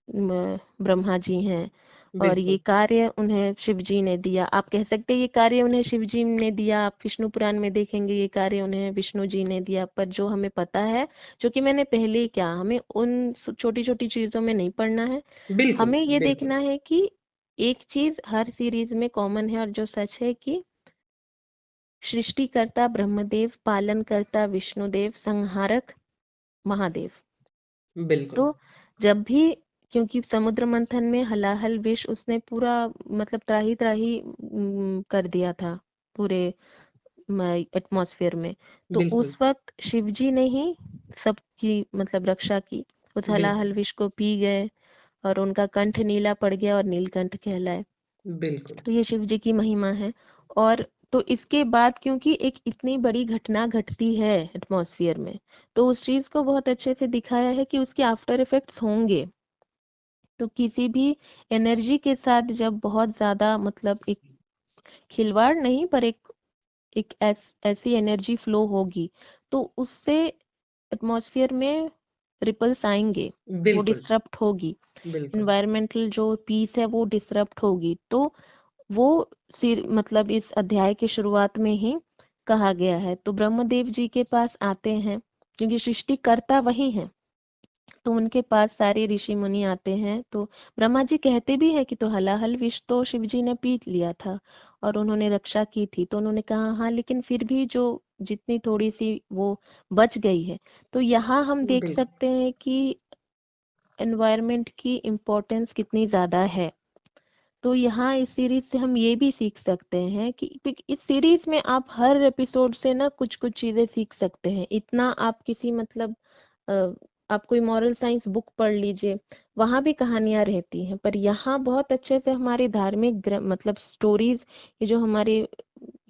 Speaker 1: ब्रह्मा जी हैं, और ये
Speaker 2: बिल्कुल
Speaker 1: कार्य उन्हें शिव जी ने दिया। आप कह सकते हैं ये कार्य उन्हें शिव जी ने दिया, आप विष्णु पुराण में देखेंगे ये कार्य उन्हें विष्णु जी ने दिया। पर जो हमें पता है, जो कि मैंने पहले ही क्या, हमें उन छोटी छोटी चीजों में नहीं पढ़ना है,
Speaker 2: बिल्कुल
Speaker 1: हमें ये
Speaker 2: बिल्कुल।
Speaker 1: देखना है कि एक चीज हर सीरीज में कॉमन है और जो सच है कि सृष्टिकर्ता ब्रह्मदेव, पालनकर्ता विष्णुदेव, संहारक महादेव।
Speaker 2: बिल्कुल
Speaker 1: तो जब भी, क्योंकि समुद्र मंथन में हलाहल विष उसने पूरा मतलब त्राही त्राही कर दिया था पूरे एटमॉस्फेयर में, तो
Speaker 2: बिल्कुल
Speaker 1: उस वक्त शिवजी ने ही सबकी मतलब रक्षा की। उस
Speaker 2: बिल्कुल
Speaker 1: हलाहल विष को पी गए और उनका कंठ नीला पड़ गया और नीलकंठ कहलाए।
Speaker 2: बिल्कुल।
Speaker 1: तो ये शिव जी की महिमा है। और तो इसके बाद क्योंकि एक इतनी बड़ी घटना घटती है एटमॉस्फेयर में, तो उस चीज को बहुत अच्छे से दिखाया है कि उसके आफ्टर इफेक्ट्स होंगे। तो किसी भी एनर्जी के साथ जब बहुत ज्यादा मतलब एक खिलवाड़ नहीं पर एक ऐसी एनर्जी फ्लो होगी, तो उससे एटमॉस्फेयर में रिपल्स आएंगे, वो
Speaker 2: बिल्कुल
Speaker 1: डिसरप्ट होगी,
Speaker 2: बिल्कुल
Speaker 1: एनवायरमेंटल जो पीस है वो डिसरप्ट होगी। तो वो मतलब इस अध्याय की शुरुआत में ही कहा गया है। तो ब्रह्मदेव जी के पास आते हैं, क्योंकि सृष्टिकर्ता वही है, तो उनके पास सारे ऋषि मुनि आते हैं। तो ब्रह्मा जी कहते भी है कि तो हलाहल विष तो शिव जी ने पी लिया था और उन्होंने रक्षा की थी। तो उन्होंने कहा हाँ, लेकिन फिर भी जो जितनी थोड़ी सी वो बच गई है। तो यहाँ हम देख
Speaker 2: बिल्कुल
Speaker 1: सकते हैं कि एनवायरनमेंट की इम्पोर्टेंस कितनी ज्यादा है। तो यहाँ इस सीरीज से हम ये भी सीख सकते हैं कि इस सीरीज में आप हर एपिसोड से ना कुछ कुछ चीजें सीख सकते हैं। इतना आप किसी मतलब अ, आप कोई मॉरल साइंस बुक पढ़ लीजिए, वहां भी कहानियां रहती हैं, पर यहाँ बहुत अच्छे से हमारे धार्मिक मतलब स्टोरीज, ये जो हमारे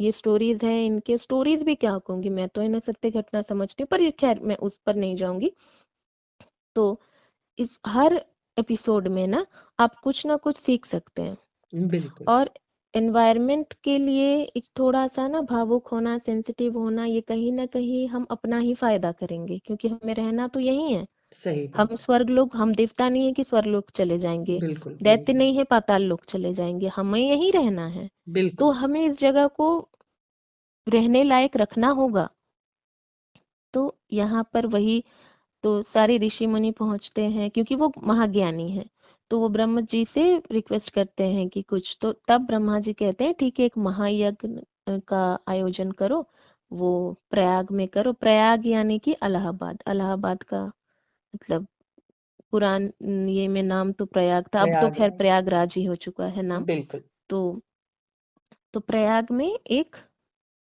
Speaker 1: ये स्टोरीज हैं, इनके स्टोरीज भी क्या कहूंगी, मैं तो इन्हें सत्य घटना समझती हूँ, पर ये खैर मैं उस पर नहीं जाऊंगी। तो इस हर एपिसोड में ना आप कुछ ना कुछ सीख सकते हैं।
Speaker 2: बिल्कुल
Speaker 1: और एनवायरनमेंट के लिए एक थोड़ा सा ना भावुक होना, सेंसिटिव होना, ये कहीं ना कहीं हम अपना ही फायदा करेंगे, क्योंकि हमें रहना तो यही है।
Speaker 2: सही
Speaker 1: हम
Speaker 2: बात।
Speaker 1: स्वर्ग लोग, हम देवता नहीं है कि स्वर्ग लोग चले जाएंगे,
Speaker 2: बिल्कुल
Speaker 1: दैत्य
Speaker 2: बिल्कुल
Speaker 1: नहीं है पाताल लोग चले जाएंगे, हमें यही रहना है। तो
Speaker 2: बिल्कुल
Speaker 1: हमें इस जगह को रहने लायक रखना होगा। तो यहाँ पर वही, तो सारे ऋषि मुनि पहुंचते हैं क्योंकि वो महाज्ञानी है। तो वो ब्रह्म जी से रिक्वेस्ट करते हैं कि कुछ, तो तब ब्रह्मा जी कहते हैं ठीक है, एक महायज्ञ का आयोजन करो, वो प्रयाग में करो। प्रयाग यानी कि इलाहाबाद, इलाहाबाद का मतलब पुरान ये में नाम तो प्रयाग था, अब तो खैर
Speaker 2: प्रयागराज।
Speaker 1: प्रयागराज ही हो चुका है नाम।
Speaker 2: बिल्कुल
Speaker 1: तो प्रयाग में एक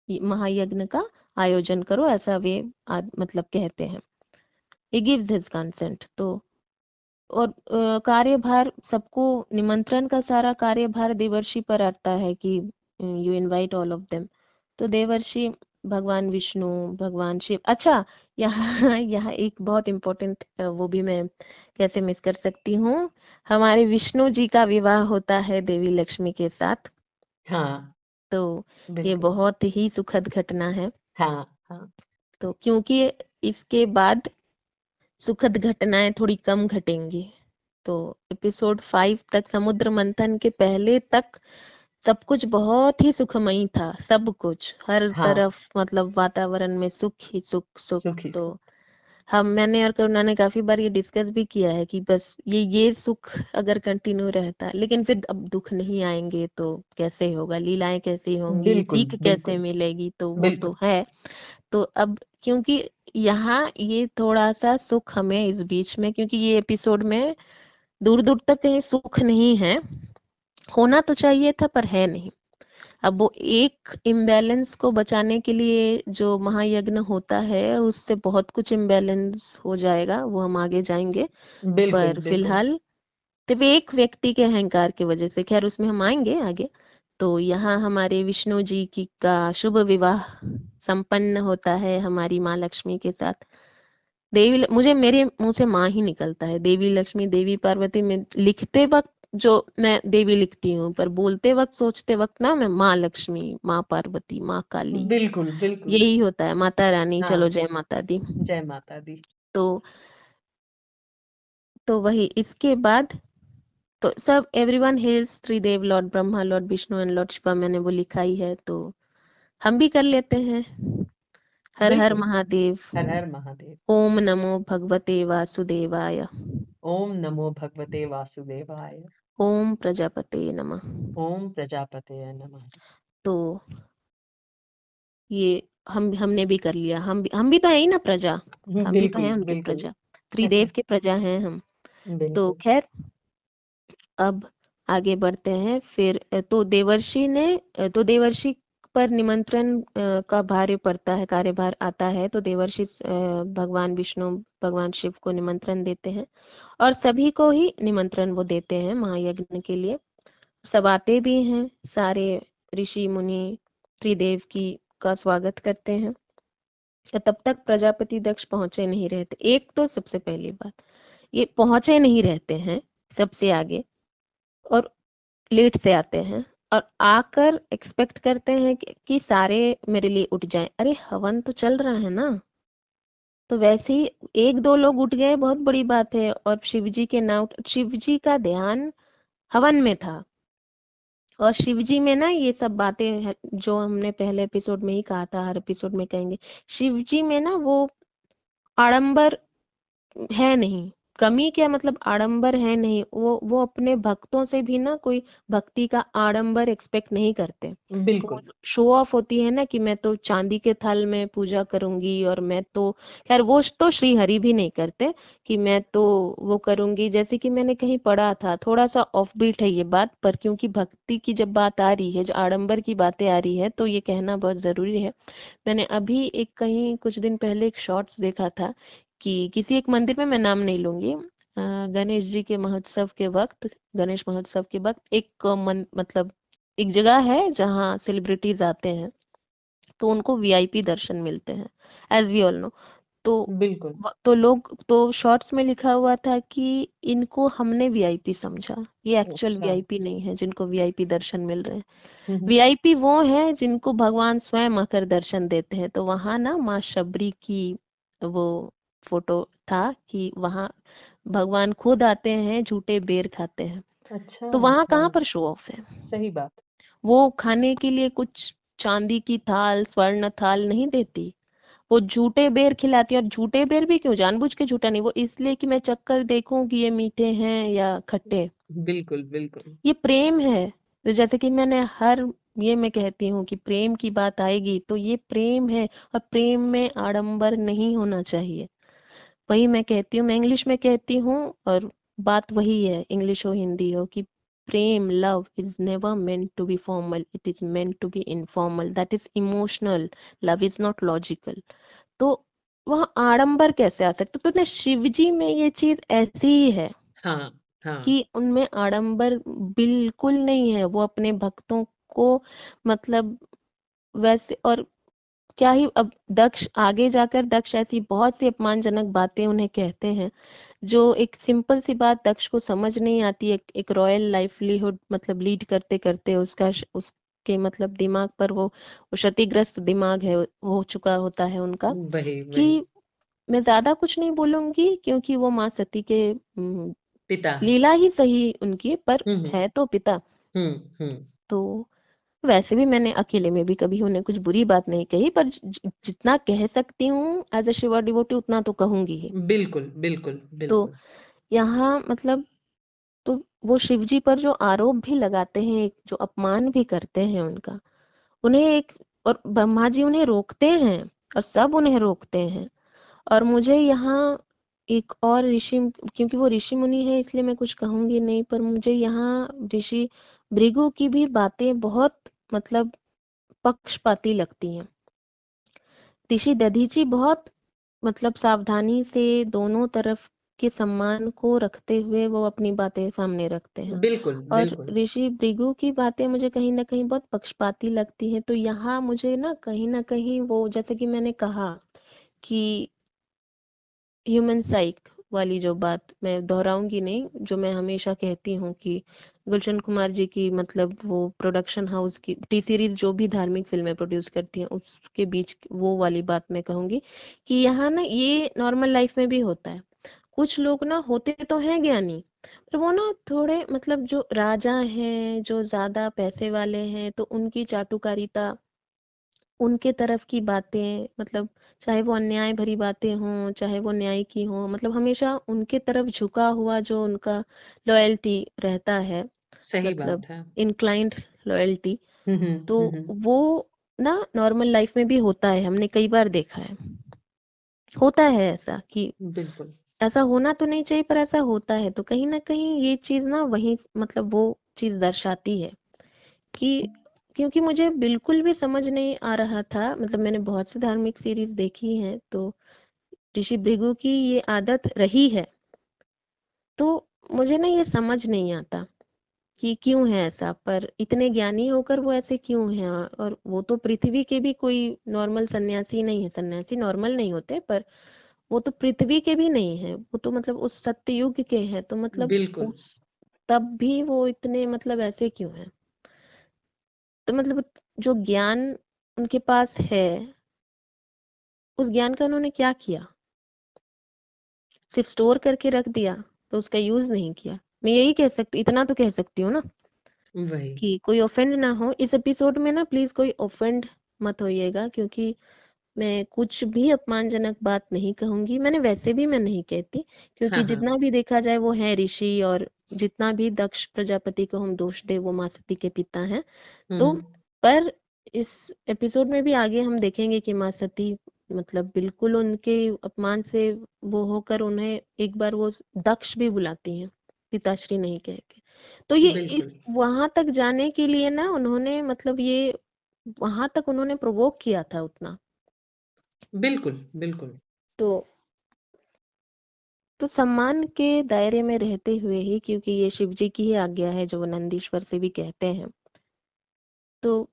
Speaker 1: महायज्ञ का आयोजन करो, ऐसा वे मतलब कहते हैं। he gives his consent। तो और कार्यभार सबको, निमंत्रण का सारा कार्यभार देवर्षि पर आता है कि you invite all of them. तो देवर्षि भगवान विष्णु, भगवान शिव, अच्छा यहाँ यहाँ एक बहुत इम्पोर्टेंट, वो भी मैं कैसे मिस कर सकती हूँ, हमारे विष्णु जी का विवाह होता है देवी लक्ष्मी के साथ।
Speaker 2: हाँ,
Speaker 1: तो ये
Speaker 2: बिल्कुल।
Speaker 1: बहुत ही सुखद घटना है।
Speaker 2: हाँ, हाँ,
Speaker 1: तो क्योंकि इसके बाद सुखद घटनाएं थोड़ी कम घटेंगी, तो एपिसोड 5 तक, समुद्र मंथन के पहले तक सब कुछ बहुत ही सुखमयी था। सब कुछ हर
Speaker 2: हाँ,
Speaker 1: तरफ मतलब वातावरण में सुख ही सुख सुख।
Speaker 2: सुखी
Speaker 1: तो
Speaker 2: सुख।
Speaker 1: मैंने और करुणा ने काफी बार ये डिस्कस भी किया है कि बस ये सुख अगर कंटिन्यू रहता, लेकिन फिर अब दुख नहीं आएंगे तो कैसे होगा, लीलाएं कैसी होंगी,
Speaker 2: बिल्कुल,
Speaker 1: सीख कैसे
Speaker 2: बिल्कुल,
Speaker 1: मिलेगी, तो वो
Speaker 2: बिल्कुल।
Speaker 1: तो है। तो अब क्योंकि यहाँ ये थोड़ा सा सुख हमें इस बीच में, क्योंकि ये एपिसोड में दूर दूर तक कहीं सुख नहीं है, होना तो चाहिए था पर है नहीं। अब वो एक इम्बैलेंस को बचाने के लिए जो महायज्ञ होता है उससे बहुत कुछ इम्बैलेंस हो जाएगा, वो हम आगे जाएंगे।
Speaker 2: बिल्कुल,
Speaker 1: पर
Speaker 2: बिल्कुल।
Speaker 1: फिलहाल सिर्फ एक व्यक्ति के अहंकार की वजह से, खैर उसमें हम आएंगे आगे। तो यहाँ हमारे विष्णु जी की का शुभ विवाह संपन्न होता है हमारी माँ लक्ष्मी के साथ। मुझे मेरे मुंह से माँ ही निकलता है, देवी लक्ष्मी देवी पार्वती में लिखते वक्त जो मैं देवी लिखती हूँ, पर बोलते वक्त सोचते वक्त ना मैं माँ लक्ष्मी, माँ पार्वती, माँ काली,
Speaker 2: बिल्कुल, बिल्कुल।
Speaker 1: यही होता है, माता रानी, चलो
Speaker 2: हाँ,
Speaker 1: जय माता दी।
Speaker 2: जय माता दी।
Speaker 1: तो वही इसके बाद तो सब everyone hails Tridev, lord Brahma, lord Vishnu and lord Shiva, मैंने वो लिखा ही है तो हम भी कर लेते हैं। हर हर
Speaker 2: बिल्कुल।
Speaker 1: महादेव।
Speaker 2: हर हर महादेव।
Speaker 1: ओम नमो भगवते वासुदेवाय।
Speaker 2: ओम नमो भगवते वासुदेवाय।
Speaker 1: ओम प्रजापते नमः।
Speaker 2: ओम प्रजापते नमः।
Speaker 1: तो ये हमने भी कर लिया, हम भी तो है ही ना प्रजा, हम भी तो
Speaker 2: बिल्कुल,
Speaker 1: हैं उनकी
Speaker 2: बिल्कुल।
Speaker 1: प्रजा, त्रिदेव के प्रजा हैं हम। तो
Speaker 2: बिल्कुल।
Speaker 1: खैर अब आगे बढ़ते हैं। फिर तो देवर्षि पर निमंत्रण का भार पड़ता है, कार्यभार आता है, तो देवर्षि भगवान विष्णु भगवान शिव को निमंत्रण देते हैं और सभी को ही निमंत्रण वो देते हैं महायज्ञ के लिए। सब आते भी हैं, सारे ऋषि मुनि त्रिदेव की का स्वागत करते हैं। तब तक प्रजापति दक्ष पहुंचे नहीं रहते। एक तो सबसे पहली बात, ये पहुंचे नहीं रहते हैं सबसे आगे, और लेट से आते हैं, और आकर एक्सपेक्ट करते हैं कि सारे मेरे लिए उठ जाएं। अरे हवन तो चल रहा है ना। तो वैसे ही एक दो लोग उठ गए बहुत बड़ी बात है, और शिवजी के नाम, शिवजी का ध्यान हवन में था। और शिवजी में ना ये सब बातें जो हमने पहले एपिसोड में ही कहा था, हर एपिसोड में कहेंगे, शिवजी में ना वो आडंबर है नहीं। कमी क्या, मतलब आडंबर है नहीं, वो अपने भक्तों से भी ना कोई भक्ति का आडंबर एक्सपेक्ट नहीं करते। वो
Speaker 2: बिल्कुल।
Speaker 1: शो ऑफ होती है ना कि मैं तो चांदी के थाल में पूजा करूंगी, और मैं तो, खैर वो तो श्री हरि भी नहीं करते कि मैं तो वो करूंगी। जैसे कि मैंने कहीं पढ़ा था, थोड़ा सा ऑफ बीट है ये बात, पर क्योंकि भक्ति की जब बात आ रही है, जो आडंबर की बातें आ रही है, तो ये कहना बहुत जरूरी है। मैंने अभी एक कहीं कुछ दिन पहले एक शॉर्ट्स देखा था कि किसी एक मंदिर में, मैं नाम नहीं लूंगी, गणेश जी के महोत्सव के वक्त, गणेश महोत्सव के वक्त एक मतलब एक जगह है जहाँ सेलिब्रिटीज आते हैं, तो उनको वीआईपी दर्शन मिलते हैं, एज वी ऑल नो। तो
Speaker 2: बिल्कुल।
Speaker 1: तो शॉर्ट्स में लिखा हुआ था कि इनको हमने वीआईपी समझा, ये एक्चुअल
Speaker 2: अच्छा।
Speaker 1: वीआईपी नहीं है जिनको वीआईपी दर्शन मिल रहे हैं।
Speaker 2: हम्म।
Speaker 1: वीआईपी वो है जिनको भगवान स्वयं आकर दर्शन देते हैं। तो वहां ना माँ शबरी की वो फोटो था कि वहां भगवान खुद आते हैं, झूठे बेर खाते हैं।
Speaker 2: अच्छा।
Speaker 1: तो वहां कहाँ
Speaker 2: हाँ,
Speaker 1: पर शो ऑफ है?
Speaker 2: सही बात।
Speaker 1: वो खाने के लिए कुछ चांदी की थाल, स्वर्ण थाल नहीं देती, वो झूठे बेर खिलाती है। और झूठे बेर भी क्यों, जानबूझ के झूठा नहीं, वो इसलिए कि मैं चक्कर देखूं कि ये मीठे हैं या खट्टे।
Speaker 2: बिल्कुल, बिल्कुल।
Speaker 1: ये प्रेम है। तो जैसे कि मैंने हर ये मैं कहती हूँ कि प्रेम की बात आएगी तो ये प्रेम है, और प्रेम में आडंबर नहीं होना चाहिए। वही मैं कहती हूँ, मैं इंग्लिश में कहती हूँ, और बात वही है, इंग्लिश हो हिंदी हो, कि प्रेम, love is never meant to be formal, it is meant to be informal, that is emotional, love is not logical। तो वह आडंबर कैसे आ सकता? तो ना शिवजी में ये चीज ऐसी ही है
Speaker 2: हाँ, हाँ।
Speaker 1: कि उनमें आडंबर बिल्कुल नहीं है। वो अपने भक्तों को मतलब वैसे, और क्या ही, अब दक्ष आगे जाकर दक्ष ऐसी बहुत सी अपमानजनक बातें उन्हें कहते हैं, जो एक सिंपल सी बात दक्ष को समझ नहीं आती। एक रॉयल लाइवलीहुड मतलब लीड करते करते उसका के मतलब दिमाग पर वो क्षतिग्रस्त दिमाग है हो चुका होता है उनका,
Speaker 2: वही वही।
Speaker 1: कि मैं ज्यादा कुछ नहीं बोलूंगी क्योंकि वो माँ सती के
Speaker 2: पिता।
Speaker 1: लीला ही सही उनकी, पर
Speaker 2: हम्म
Speaker 1: है तो पिता।
Speaker 2: हम्म।
Speaker 1: तो वैसे भी मैंने अकेले में भी कभी उन्हें कुछ बुरी बात नहीं कही, पर जितना कह सकती हूँ एज अ शिवा डिवोटी उतना तो कहूंगी ही।
Speaker 2: बिल्कुल बिल्कुल
Speaker 1: तो
Speaker 2: बिल्कुल।
Speaker 1: यहाँ मतलब, तो वो शिव जी पर जो आरोप भी लगाते हैं, एक जो अपमान भी करते हैं उनका, उन्हें एक, और ब्रह्मा जी उन्हें रोकते हैं, और सब उन्हें रोकते हैं। और मुझे यहाँ एक और ऋषि, क्योंकि वो ऋषि मुनि है इसलिए मैं कुछ कहूंगी नहीं, पर मुझे यहाँ ऋषि भृगु की भी बातें बहुत मतलब पक्षपाती लगती हैं। ऋषि दधीची बहुत मतलब सावधानी से दोनों तरफ के सम्मान को रखते हुए वो अपनी बातें सामने रखते हैं।
Speaker 2: बिल्कुल
Speaker 1: और
Speaker 2: बिल्कुल।
Speaker 1: ऋषि भृगु की बातें मुझे कहीं ना कहीं बहुत पक्षपाती लगती हैं। तो यहाँ मुझे ना कहीं वो, जैसे कि मैंने कहा कि ह्यूमन साइक वाली जो बात मैं दोहराऊंगी नहीं, जो मैं हमेशा कहती हूँ कि गुलशन कुमार जी की मतलब वो प्रोडक्शन हाउस की टी सीरीज जो भी धार्मिक फिल्में प्रोड्यूस करती हैं उसके बीच वो वाली बात मैं कहूंगी कि यहाँ ना ये नॉर्मल लाइफ में भी होता है। कुछ लोग ना होते तो हैं ज्ञानी, पर वो ना थोड़े मतलब जो राजा हैं, जो ज्यादा पैसे वाले हैं, तो उनकी चाटुकारिता, उनके तरफ की बातें मतलब, चाहे वो अन्याय भरी बातें हों चाहे वो न्याय की हों, मतलब हमेशा उनके तरफ झुका हुआ जो उनका लॉयल्टी रहता है,
Speaker 2: सही
Speaker 1: मतलब
Speaker 2: बात है।
Speaker 1: इंक्लाइंड लॉयल्टी, तो
Speaker 2: हम्म।
Speaker 1: वो ना नॉर्मल लाइफ में भी होता है, हमने कई बार देखा है। होता है ऐसा कि
Speaker 2: बिल्कुल
Speaker 1: ऐसा होना तो नहीं चाहिए पर ऐसा होता है, तो कहीं ना कहीं ये चीज ना वही मतलब वो चीज दर्शाती है कि, क्योंकि मुझे बिल्कुल भी समझ नहीं आ रहा था, मतलब मैंने बहुत सी धार्मिक सीरीज देखी हैं, तो ऋषि भृगु की ये आदत रही है, तो मुझे ना ये समझ नहीं आता कि क्यों है ऐसा, पर इतने ज्ञानी होकर वो ऐसे क्यों हैं। और वो तो पृथ्वी के भी कोई नॉर्मल सन्यासी नहीं है, सन्यासी नॉर्मल नहीं होते, पर वो तो पृथ्वी के भी नहीं है, वो तो मतलब उस सत्ययुग के हैं, तो मतलब
Speaker 2: बिल्कुल
Speaker 1: उस तब भी वो इतने मतलब ऐसे क्यों हैं। तो मतलब जो ज्ञान उनके पास है, उस ज्ञान का उन्होंने क्या किया? सिर्फ स्टोर करके रख दिया, तो उसका यूज नहीं किया। मैं यही कह सकती, इतना तो कह सकती हूँ ना,
Speaker 2: वही।
Speaker 1: कि कोई ऑफेंड ना हो इस एपिसोड में ना, प्लीज कोई ऑफेंड मत होइएगा, क्योंकि मैं कुछ भी अपमानजनक बात नहीं कहूंगी, मैंने वैसे भी मैं नहीं कहती,
Speaker 2: हाँ
Speaker 1: क्योंकि
Speaker 2: हाँ।
Speaker 1: जितना भी देखा जाए वो है ऋषि, और जितना भी दक्ष प्रजापति को हम दोष दे वो माँ सती के पिता हैं। तो
Speaker 2: हम्म।
Speaker 1: पर इस एपिसोड में भी आगे हम देखेंगे कि माँ सती मतलब बिल्कुल उनके अपमान से वो होकर उन्हें एक बार वो दक्ष भी बुलाती हैं, पिताश्री नहीं कह के। तो ये
Speaker 2: बिल्कुल
Speaker 1: वहां तक जाने के लिए ना उन्होंने मतलब ये वहां तक उन्होंने प्रोवोक किया था उतना।
Speaker 2: बिल्कुल बिल्कुल।
Speaker 1: तो सम्मान के दायरे में रहते हुए ही, क्योंकि ये शिव जी की ही आज्ञा है जो वो नंदीश्वर से भी कहते हैं, तो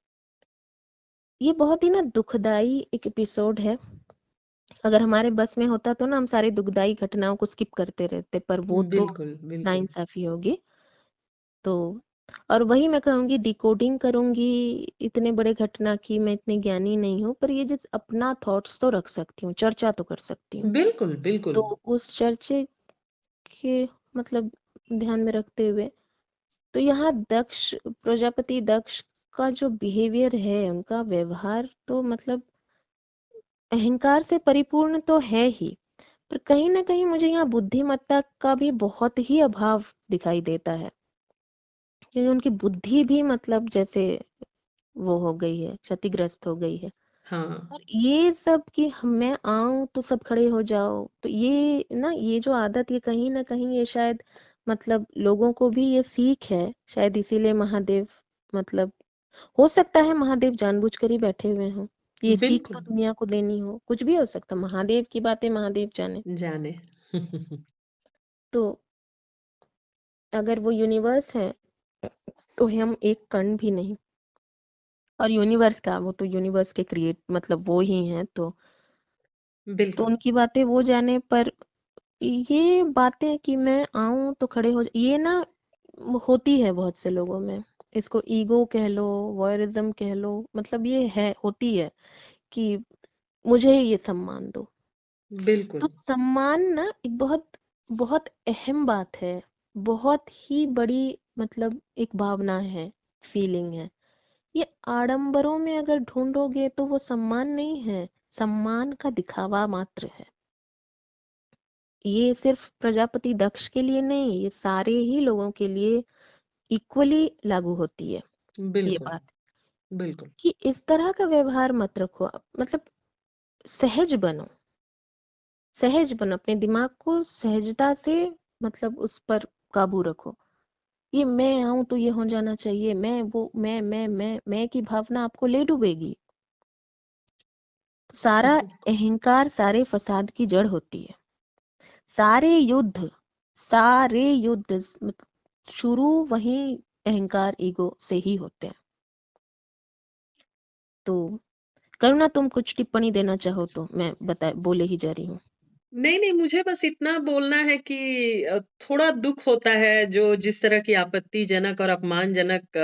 Speaker 1: ये बहुत ही ना दुखदाई एक एपिसोड है। अगर हमारे बस में होता तो ना हम सारी दुखदाई घटनाओं को स्किप करते रहते, पर वो तो
Speaker 2: बिल्कुल बिल्कुल।
Speaker 1: नाइंसाफी होगी। तो और वही मैं कहूंगी, डिकोडिंग करूंगी इतने बड़े घटना की, मैं इतनी ज्ञानी नहीं हूँ, पर ये जिस अपना थॉट्स तो रख सकती हूँ, चर्चा तो कर सकती हूँ।
Speaker 2: बिल्कुल बिल्कुल।
Speaker 1: तो उस चर्चे के मतलब ध्यान में रखते हुए, तो यहाँ दक्ष प्रजापति दक्ष का जो बिहेवियर है, उनका व्यवहार तो मतलब अहंकार से परिपूर्ण तो है ही, पर कहीं ना कहीं मुझे यहाँ बुद्धिमत्ता का भी बहुत ही अभाव दिखाई देता है, क्योंकि उनकी बुद्धि भी मतलब जैसे वो हो गई है, क्षतिग्रस्त हो गई है।
Speaker 2: हाँ।
Speaker 1: और ये सब कि मैं आऊं तो सब खड़े हो जाओ, तो ये ना ये जो आदत, ये कहीं ना कहीं ये शायद मतलब लोगों को भी ये सीख है शायद, इसीलिए महादेव मतलब, हो सकता है महादेव जानबूझकर ही बैठे हुए हों, ये सीख तो
Speaker 2: बिल्कुल।
Speaker 1: दुनिया को देनी हो, कुछ भी हो सकता, महादेव की बातें महादेव जाने।
Speaker 2: जाने।
Speaker 1: तो अगर वो यूनिवर्स है तो हम एक कण भी नहीं, और यूनिवर्स का वो तो यूनिवर्स के क्रिएट मतलब वो ही हैं, तो
Speaker 2: बिल्कुल
Speaker 1: उनकी बातें वो जाने। पर ये बातें कि मैं आऊं तो खड़े हो ये ना होती है बहुत से लोगों में, इसको ईगो कह लो, वॉयरिज्म कह लो, मतलब ये है, होती है कि मुझे ये सम्मान दो। तो
Speaker 2: बिल्कुल।
Speaker 1: सम्मान ना एक बहुत बहुत अहम बात है, बहुत ही बड़ी, मतलब एक भावना है, फीलिंग है। ये आडंबरों में अगर ढूंढोगे तो वो सम्मान नहीं है, सम्मान का दिखावा मात्र है। ये सिर्फ प्रजापति दक्ष के लिए नहीं, ये सारे ही लोगों के लिए इक्वली लागू होती है ये
Speaker 2: बिल्कुल।
Speaker 1: बात,
Speaker 2: बिल्कुल।
Speaker 1: कि इस तरह का व्यवहार मत रखो। मतलब सहज बनो, सहज बनो, अपने दिमाग को सहजता से, मतलब उस पर काबू रखो। ये मैं आऊं तो ये हो जाना चाहिए, मैं वो, मैं की भावना आपको ले डूबेगी। सारा
Speaker 2: बिल्कुल।
Speaker 1: अहंकार सारे फसाद की जड़ होती है। सारे युद्ध, सारे युद्ध मतलब शुरू वही अहंकार ईगो से ही होते हैं। तो करुणा, तुम कुछ टिप्पणी देना चाहो तो मैं बता बोले ही जा रही हूँ।
Speaker 2: नहीं, नहीं, मुझे बस इतना बोलना है कि थोड़ा दुःख होता है जो जिस तरह की आपत्तिजनक और अपमानजनक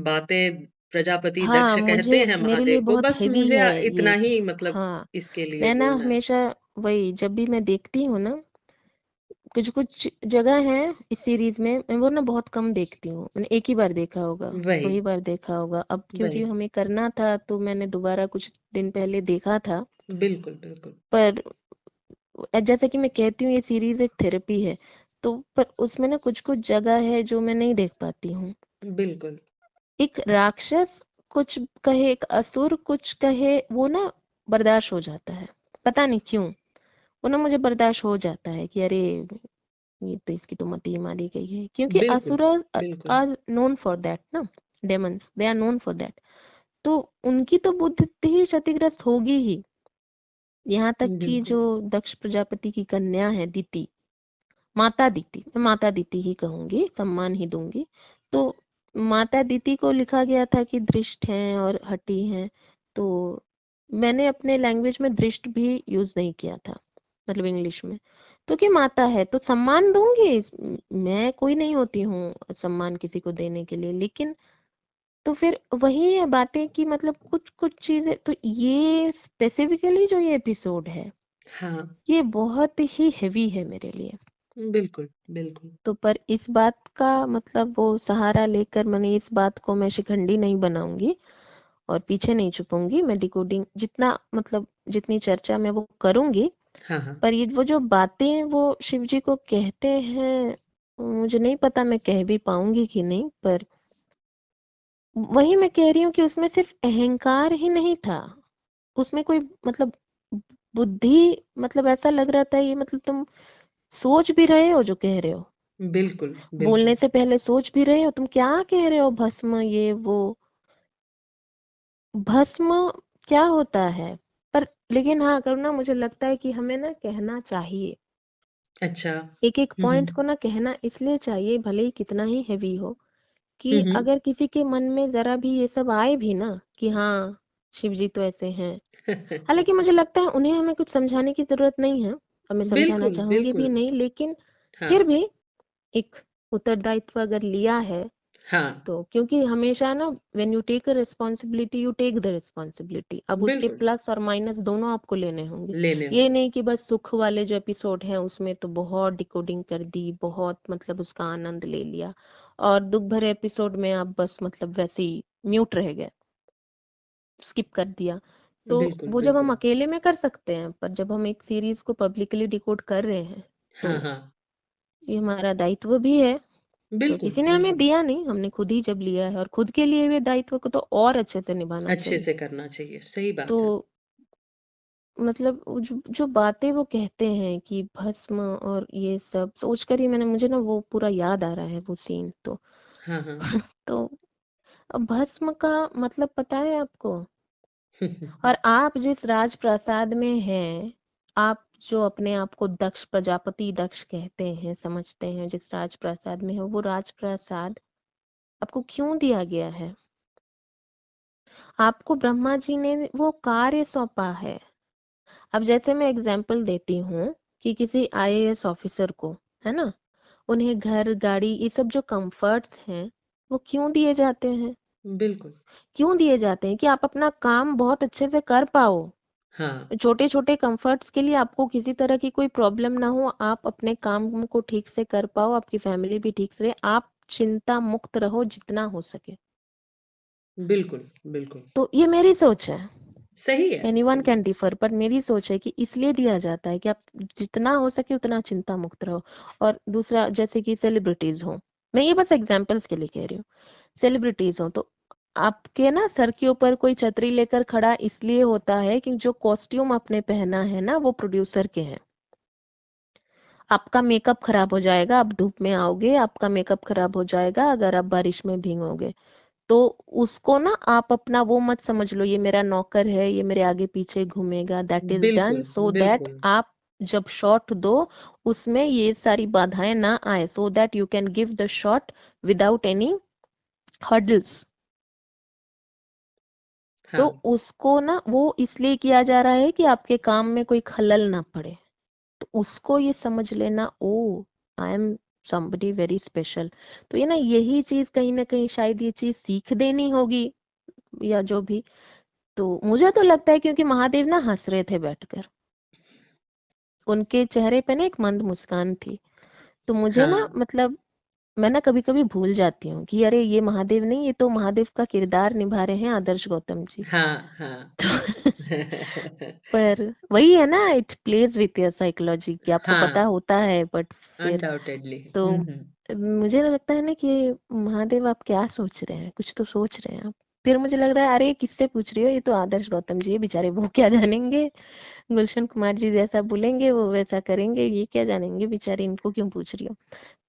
Speaker 2: बातें प्रजापति
Speaker 1: हाँ,
Speaker 2: दक्ष कहते
Speaker 1: मुझे
Speaker 2: हैं
Speaker 1: मेरे लिए
Speaker 2: महादेव को,
Speaker 1: बहुत
Speaker 2: बस
Speaker 1: हेवी
Speaker 2: मुझे
Speaker 1: है
Speaker 2: इतना
Speaker 1: ये।
Speaker 2: ही मतलब
Speaker 1: हाँ,
Speaker 2: इसके लिए
Speaker 1: मैं ना
Speaker 2: बोलना है।
Speaker 1: हमेशा वही, जब भी मैं देखती हूँ ना, कुछ कुछ जगह है इस सीरीज में, मैं वो ना बहुत कम देखती हूँ, मैंने एक ही बार देखा होगा,
Speaker 2: वही,
Speaker 1: वही बार देखा होगा। अब क्योंकि
Speaker 2: वही।
Speaker 1: हमें करना था तो मैंने दोबारा कुछ दिन पहले देखा था।
Speaker 2: बिल्कुल, बिल्कुल।
Speaker 1: पर जैसे कि मैं कहती हूँ, ये सीरीज एक थेरेपी है। तो पर उसमें ना कुछ कुछ जगह है जो मैं नहीं देख पाती हूँ।
Speaker 2: बिल्कुल।
Speaker 1: एक राक्षस कुछ कहे, एक असुर कुछ कहे, वो ना बर्दाश्त हो जाता है, पता नहीं क्यों। वो ना मुझे बर्दाश्त हो जाता है कि अरे ये तो इसकी तो मति ही मारी गई है, क्योंकि
Speaker 2: बिल्कुल,
Speaker 1: असुर
Speaker 2: बिल्कुल।
Speaker 1: आर नोन फॉर दैट ना, demons they are known for that. तो उनकी तो बुद्धि ही क्षतिग्रस्त होगी ही। यहाँ तक कि जो
Speaker 2: बिल्कुल।
Speaker 1: दक्ष प्रजापति की कन्या है दीति, माता दीति, मैं माता दीति ही कहूंगी, सम्मान ही दूंगी। तो माता दीति को लिखा गया था कि दृष्ट हैं और हठी हैं। तो मैंने अपने लैंग्वेज में दृष्ट भी यूज नहीं किया था, मतलब इंग्लिश में। तो कि माता है तो सम्मान दूंगी, मैं कोई नहीं होती हूँ सम्मान किसी को देने के लिए, लेकिन तो फिर वही है बातें कि मतलब कुछ कुछ चीजें तो, ये स्पेसिफिकली जो ये एपिसोड है,
Speaker 2: हाँ,
Speaker 1: ये बहुत ही हेवी है मेरे लिए।
Speaker 2: बिल्कुल, बिल्कुल।
Speaker 1: तो पर इस बात का मतलब वो सहारा लेकर मैंने इस बात को मैं शिखंडी नहीं बनाऊंगी और पीछे नहीं छुपूंगी। मैं डिकोडिंग जितना, मतलब जितनी चर्चा मैं वो करूंगी।
Speaker 2: हाँ, हाँ।
Speaker 1: पर ये वो जो बातें वो शिव जी को कहते हैं, मुझे नहीं पता मैं कह भी पाऊंगी कि नहीं। पर वही मैं कह रही हूँ कि उसमें सिर्फ अहंकार ही नहीं था, उसमें कोई मतलब बुद्धि, मतलब ऐसा लग रहा था ये, मतलब तुम सोच भी रहे हो जो कह रहे हो,
Speaker 2: बिल्कुल,
Speaker 1: बोलने
Speaker 2: बिल्कुल।
Speaker 1: से पहले सोच भी रहे हो तुम क्या कह रहे हो, भस्म ये वो। भस्म क्या होता है? पर लेकिन हाँ, करुणा, मुझे लगता है कि हमें ना कहना चाहिए,
Speaker 2: अच्छा।
Speaker 1: एक एक
Speaker 2: हुँ,
Speaker 1: पॉइंट को
Speaker 2: हुँ।
Speaker 1: ना कहना इसलिए चाहिए, भले ही कितना ही हैवी हो, कि
Speaker 2: हुँ, हुँ।
Speaker 1: अगर किसी के मन में जरा भी ये सब आए भी ना कि हाँ शिव जी तो ऐसे हैं। हालांकि मुझे लगता है उन्हें हमें कुछ समझाने की जरूरत नहीं है, और मैं समझाना
Speaker 2: बिल्कुल,
Speaker 1: चाहूंगी भी
Speaker 2: बिल्कुल।
Speaker 1: नहीं, लेकिन
Speaker 2: हाँ,
Speaker 1: फिर भी एक उत्तरदायित्व अगर लिया है,
Speaker 2: हाँ।
Speaker 1: तो क्योंकि हमेशा ना when you take a responsibility you take the responsibility, अब उसके
Speaker 2: बिल्कुल,
Speaker 1: प्लस और माइनस दोनों आपको लेने होंगे।
Speaker 2: लेने
Speaker 1: ये
Speaker 2: होंगे।
Speaker 1: नहीं कि बस सुख वाले जो एपिसोड है उसमें तो बहुत डिकोडिंग कर दी, बहुत मतलब उसका आनंद ले लिया, और दुख भरे एपिसोड में आप बस मतलब वैसे ही म्यूट रह गए, स्किप कर दिया। तो
Speaker 2: बिल्कुल,
Speaker 1: वो जब हम
Speaker 2: बिल्कुल।
Speaker 1: अकेले में कर सकते हैं, पर जब हम एक सीरीज को पब्लिकली डिकोड कर रहे हैं, तो
Speaker 2: हाँ, हाँ।
Speaker 1: ये हमारा दायित्व भी है। तो
Speaker 2: बिल्कुल,
Speaker 1: किसी ने हमें
Speaker 2: बिल्कुल।
Speaker 1: दिया नहीं, हमने खुद ही जब लिया है, और खुद के लिए हुए दायित्व को तो और अच्छे से निभाना
Speaker 2: अच्छे
Speaker 1: चाहिए।
Speaker 2: से करना चाहिए, सही
Speaker 1: तो
Speaker 2: बात है।
Speaker 1: मतलब वो जो बातें वो कहते हैं कि भस्म और ये सब सोच कर ही मैंने, मुझे ना वो पूरा याद आ रहा है वो सीन। तो
Speaker 2: हाँ, हाँ।
Speaker 1: तो अब भस्म का मतलब पता है आपको? और आप जिस राजप्रासाद में हैं, आप जो अपने आप को दक्ष प्रजापति दक्ष कहते हैं, समझते हैं, जिस राजप्रासाद में हो, वो राजप्रासाद आपको क्यों दिया गया है? आपको ब्रह्मा जी ने वो कार्य सौंपा है। अब जैसे मैं एग्जांपल देती हूँ कि किसी आईएएस ऑफिसर को, है ना, उन्हें घर गाड़ी ये सब जो कंफर्ट्स हैं वो क्यों दिए जाते हैं?
Speaker 2: बिल्कुल।
Speaker 1: क्यों दिए जाते हैं? कि आप अपना काम बहुत अच्छे से कर पाओ।
Speaker 2: हाँ,
Speaker 1: छोटे-छोटे कंफर्ट्स के लिए आपको किसी तरह की कोई प्रॉब्लम ना हो, आप अपने काम को ठीक से कर पाओ, आपकी फैमिली भी ठीक से रहे, आप चिंता मुक्त रहो जितना हो सके।
Speaker 2: बिल्कुल, बिल्कुल।
Speaker 1: तो ये मेरी सोच है।
Speaker 2: सही है,
Speaker 1: एनीवन
Speaker 2: सही
Speaker 1: कैन
Speaker 2: है।
Speaker 1: डिफर, पर मेरी सोच है कि इसलिए दिया जाता है कि आप जितना हो सके उतना चिंता मुक्त रहो। और दूसरा, जैसे कि सेलिब्रिटीज हो, मैं ये बस एग्जांपल्स के लिए कह रही हूँ। सेलिब्रिटीज हो तो आपके ना सर के ऊपर कोई छतरी लेकर खड़ा इसलिए होता है कि जो कॉस्ट्यूम आपने पहना है ना वो प्रोड्यूसर के हैं। आपका मेकअप खराब हो जाएगा, आप धूप में आओगे, आपका मेकअप खराब हो जाएगा अगर आप बारिश में भीगोगे, तो उसको ना आप अपना वो मत समझ लो, ये मेरा नौकर है, ये मेरे आगे पीछे घूमेगा। दैट इज डन
Speaker 2: बिल्कुल,
Speaker 1: सो दैट
Speaker 2: बिल्कुल।
Speaker 1: आप जब शॉट दो उसमें ये सारी बाधाएं ना आए, so that you can give the shot without any hurdles. तो
Speaker 2: हाँ,
Speaker 1: उसको ना वो इसलिए किया जा रहा है कि आपके काम में कोई खलल ना पड़े। तो उसको ये समझ लेना, oh I am somebody very special. तो ये ना यही चीज कहीं ना कहीं शायद ये चीज सीख देनी होगी, या जो भी। तो मुझे तो लगता है क्योंकि महादेव ना हंस रहे थे बैठकर, उनके चेहरे पे ना एक मंद मुस्कान थी। तो मुझे ना
Speaker 2: हाँ,
Speaker 1: मतलब मैं ना कभी कभी भूल जाती हूँ कि अरे ये महादेव नहीं, ये तो महादेव का किरदार निभा रहे हैं आदर्श गौतम जी।
Speaker 2: हाँ, हाँ।
Speaker 1: पर वही है ना, it plays with your psychology कि आपको पता
Speaker 2: हाँ,
Speaker 1: होता है, बट फिर
Speaker 2: अनडाउटेडली।
Speaker 1: तो
Speaker 2: हुँ, हुँ।
Speaker 1: मुझे लगता है ना कि महादेव आप क्या सोच रहे हैं, कुछ तो सोच रहे हैं आप। फिर मुझे लग रहा है अरे किससे पूछ रही हो, ये तो आदर्श गौतम जी है बेचारे, वो क्या जानेंगे। गुलशन कुमार जी जैसा बोलेंगे वो वैसा करेंगे, ये क्या जानेंगे बेचारे, इनको क्यों पूछ रही हो।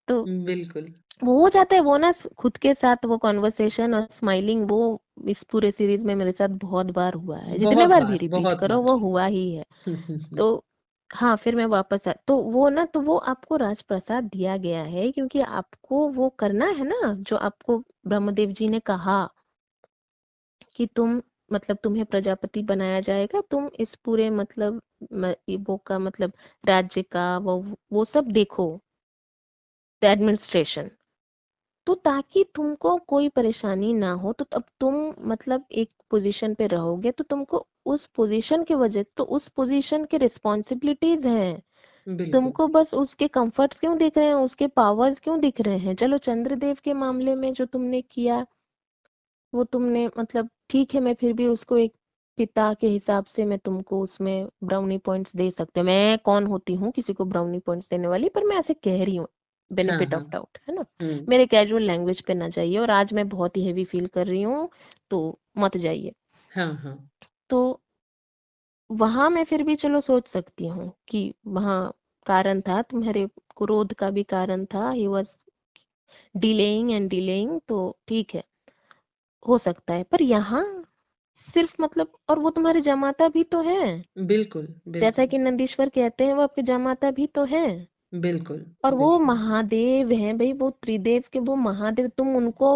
Speaker 1: तो
Speaker 2: बिल्कुल।
Speaker 1: वो हो जाता है वो ना खुद के साथ वो कॉन्वर्सेशन और स्माइलिंग, वो इस पूरे सीरीज में मेरे साथ बहुत बार हुआ है, जितने
Speaker 2: बहुत
Speaker 1: बार भी
Speaker 2: बार,
Speaker 1: रिपीट
Speaker 2: बहुत
Speaker 1: करो
Speaker 2: बार।
Speaker 1: वो हुआ ही है। तो हाँ, फिर मैं वापस तो वो ना, तो वो आपको राजप्रसाद दिया गया है क्योंकि आपको वो करना है ना जो आपको ब्रह्मदेव जी ने कहा कि तुम मतलब तुम्हें प्रजापति बनाया जाएगा, तुम इस पूरे मतलब वो का मतलब राज्य का वो सब देखो, एडमिनिस्ट्रेशन। तो ताकि तुमको कोई परेशानी ना हो, तो तब तुम मतलब एक पोजीशन पे रहोगे तो तुमको उस पोजीशन की वजह, तो उस पोजीशन के रिस्पॉन्सिबिलिटीज हैं।
Speaker 2: बिल्कुल।
Speaker 1: तुमको बस उसके कंफर्ट्स क्यों दिख रहे हैं, उसके पावर्स क्यों दिख रहे हैं। चलो चंद्रदेव के मामले में जो तुमने किया वो तुमने मतलब ठीक है, मैं फिर भी उसको एक पिता के हिसाब से मैं तुमको उसमें ब्राउनी पॉइंट्स दे सकते, मैं कौन होती हूँ किसी को ब्राउनी पॉइंट्स देने वाली, पर मैं ऐसे कह रही हूँ,
Speaker 2: हाँ,
Speaker 1: बेनिफिट
Speaker 2: हाँ।
Speaker 1: ऑफ डाउट है ना।
Speaker 2: हुँ।
Speaker 1: मेरे कैजुअल लैंग्वेज पे ना जाइए, और आज मैं बहुत ही हेवी फील कर रही हूँ तो मत जाइए।
Speaker 2: हाँ, हाँ।
Speaker 1: तो वहां मैं फिर भी चलो सोच सकती हूँ कि वहां कारण था, तुम्हारे क्रोध का भी कारण था, he was delaying and delaying, तो ठीक है, हो सकता है। पर यहाँ सिर्फ मतलब, और वो तुम्हारे जमाता भी तो है,
Speaker 2: बिल्कुल,
Speaker 1: जैसा
Speaker 2: बिल्कुल।
Speaker 1: कि नंदीश्वर कहते हैं वो आपके जमाता भी तो है।
Speaker 2: बिल्कुल,
Speaker 1: और वो
Speaker 2: बिल्कुल।
Speaker 1: महादेव हैं भाई, वो त्रिदेव के वो महादेव, तुम उनको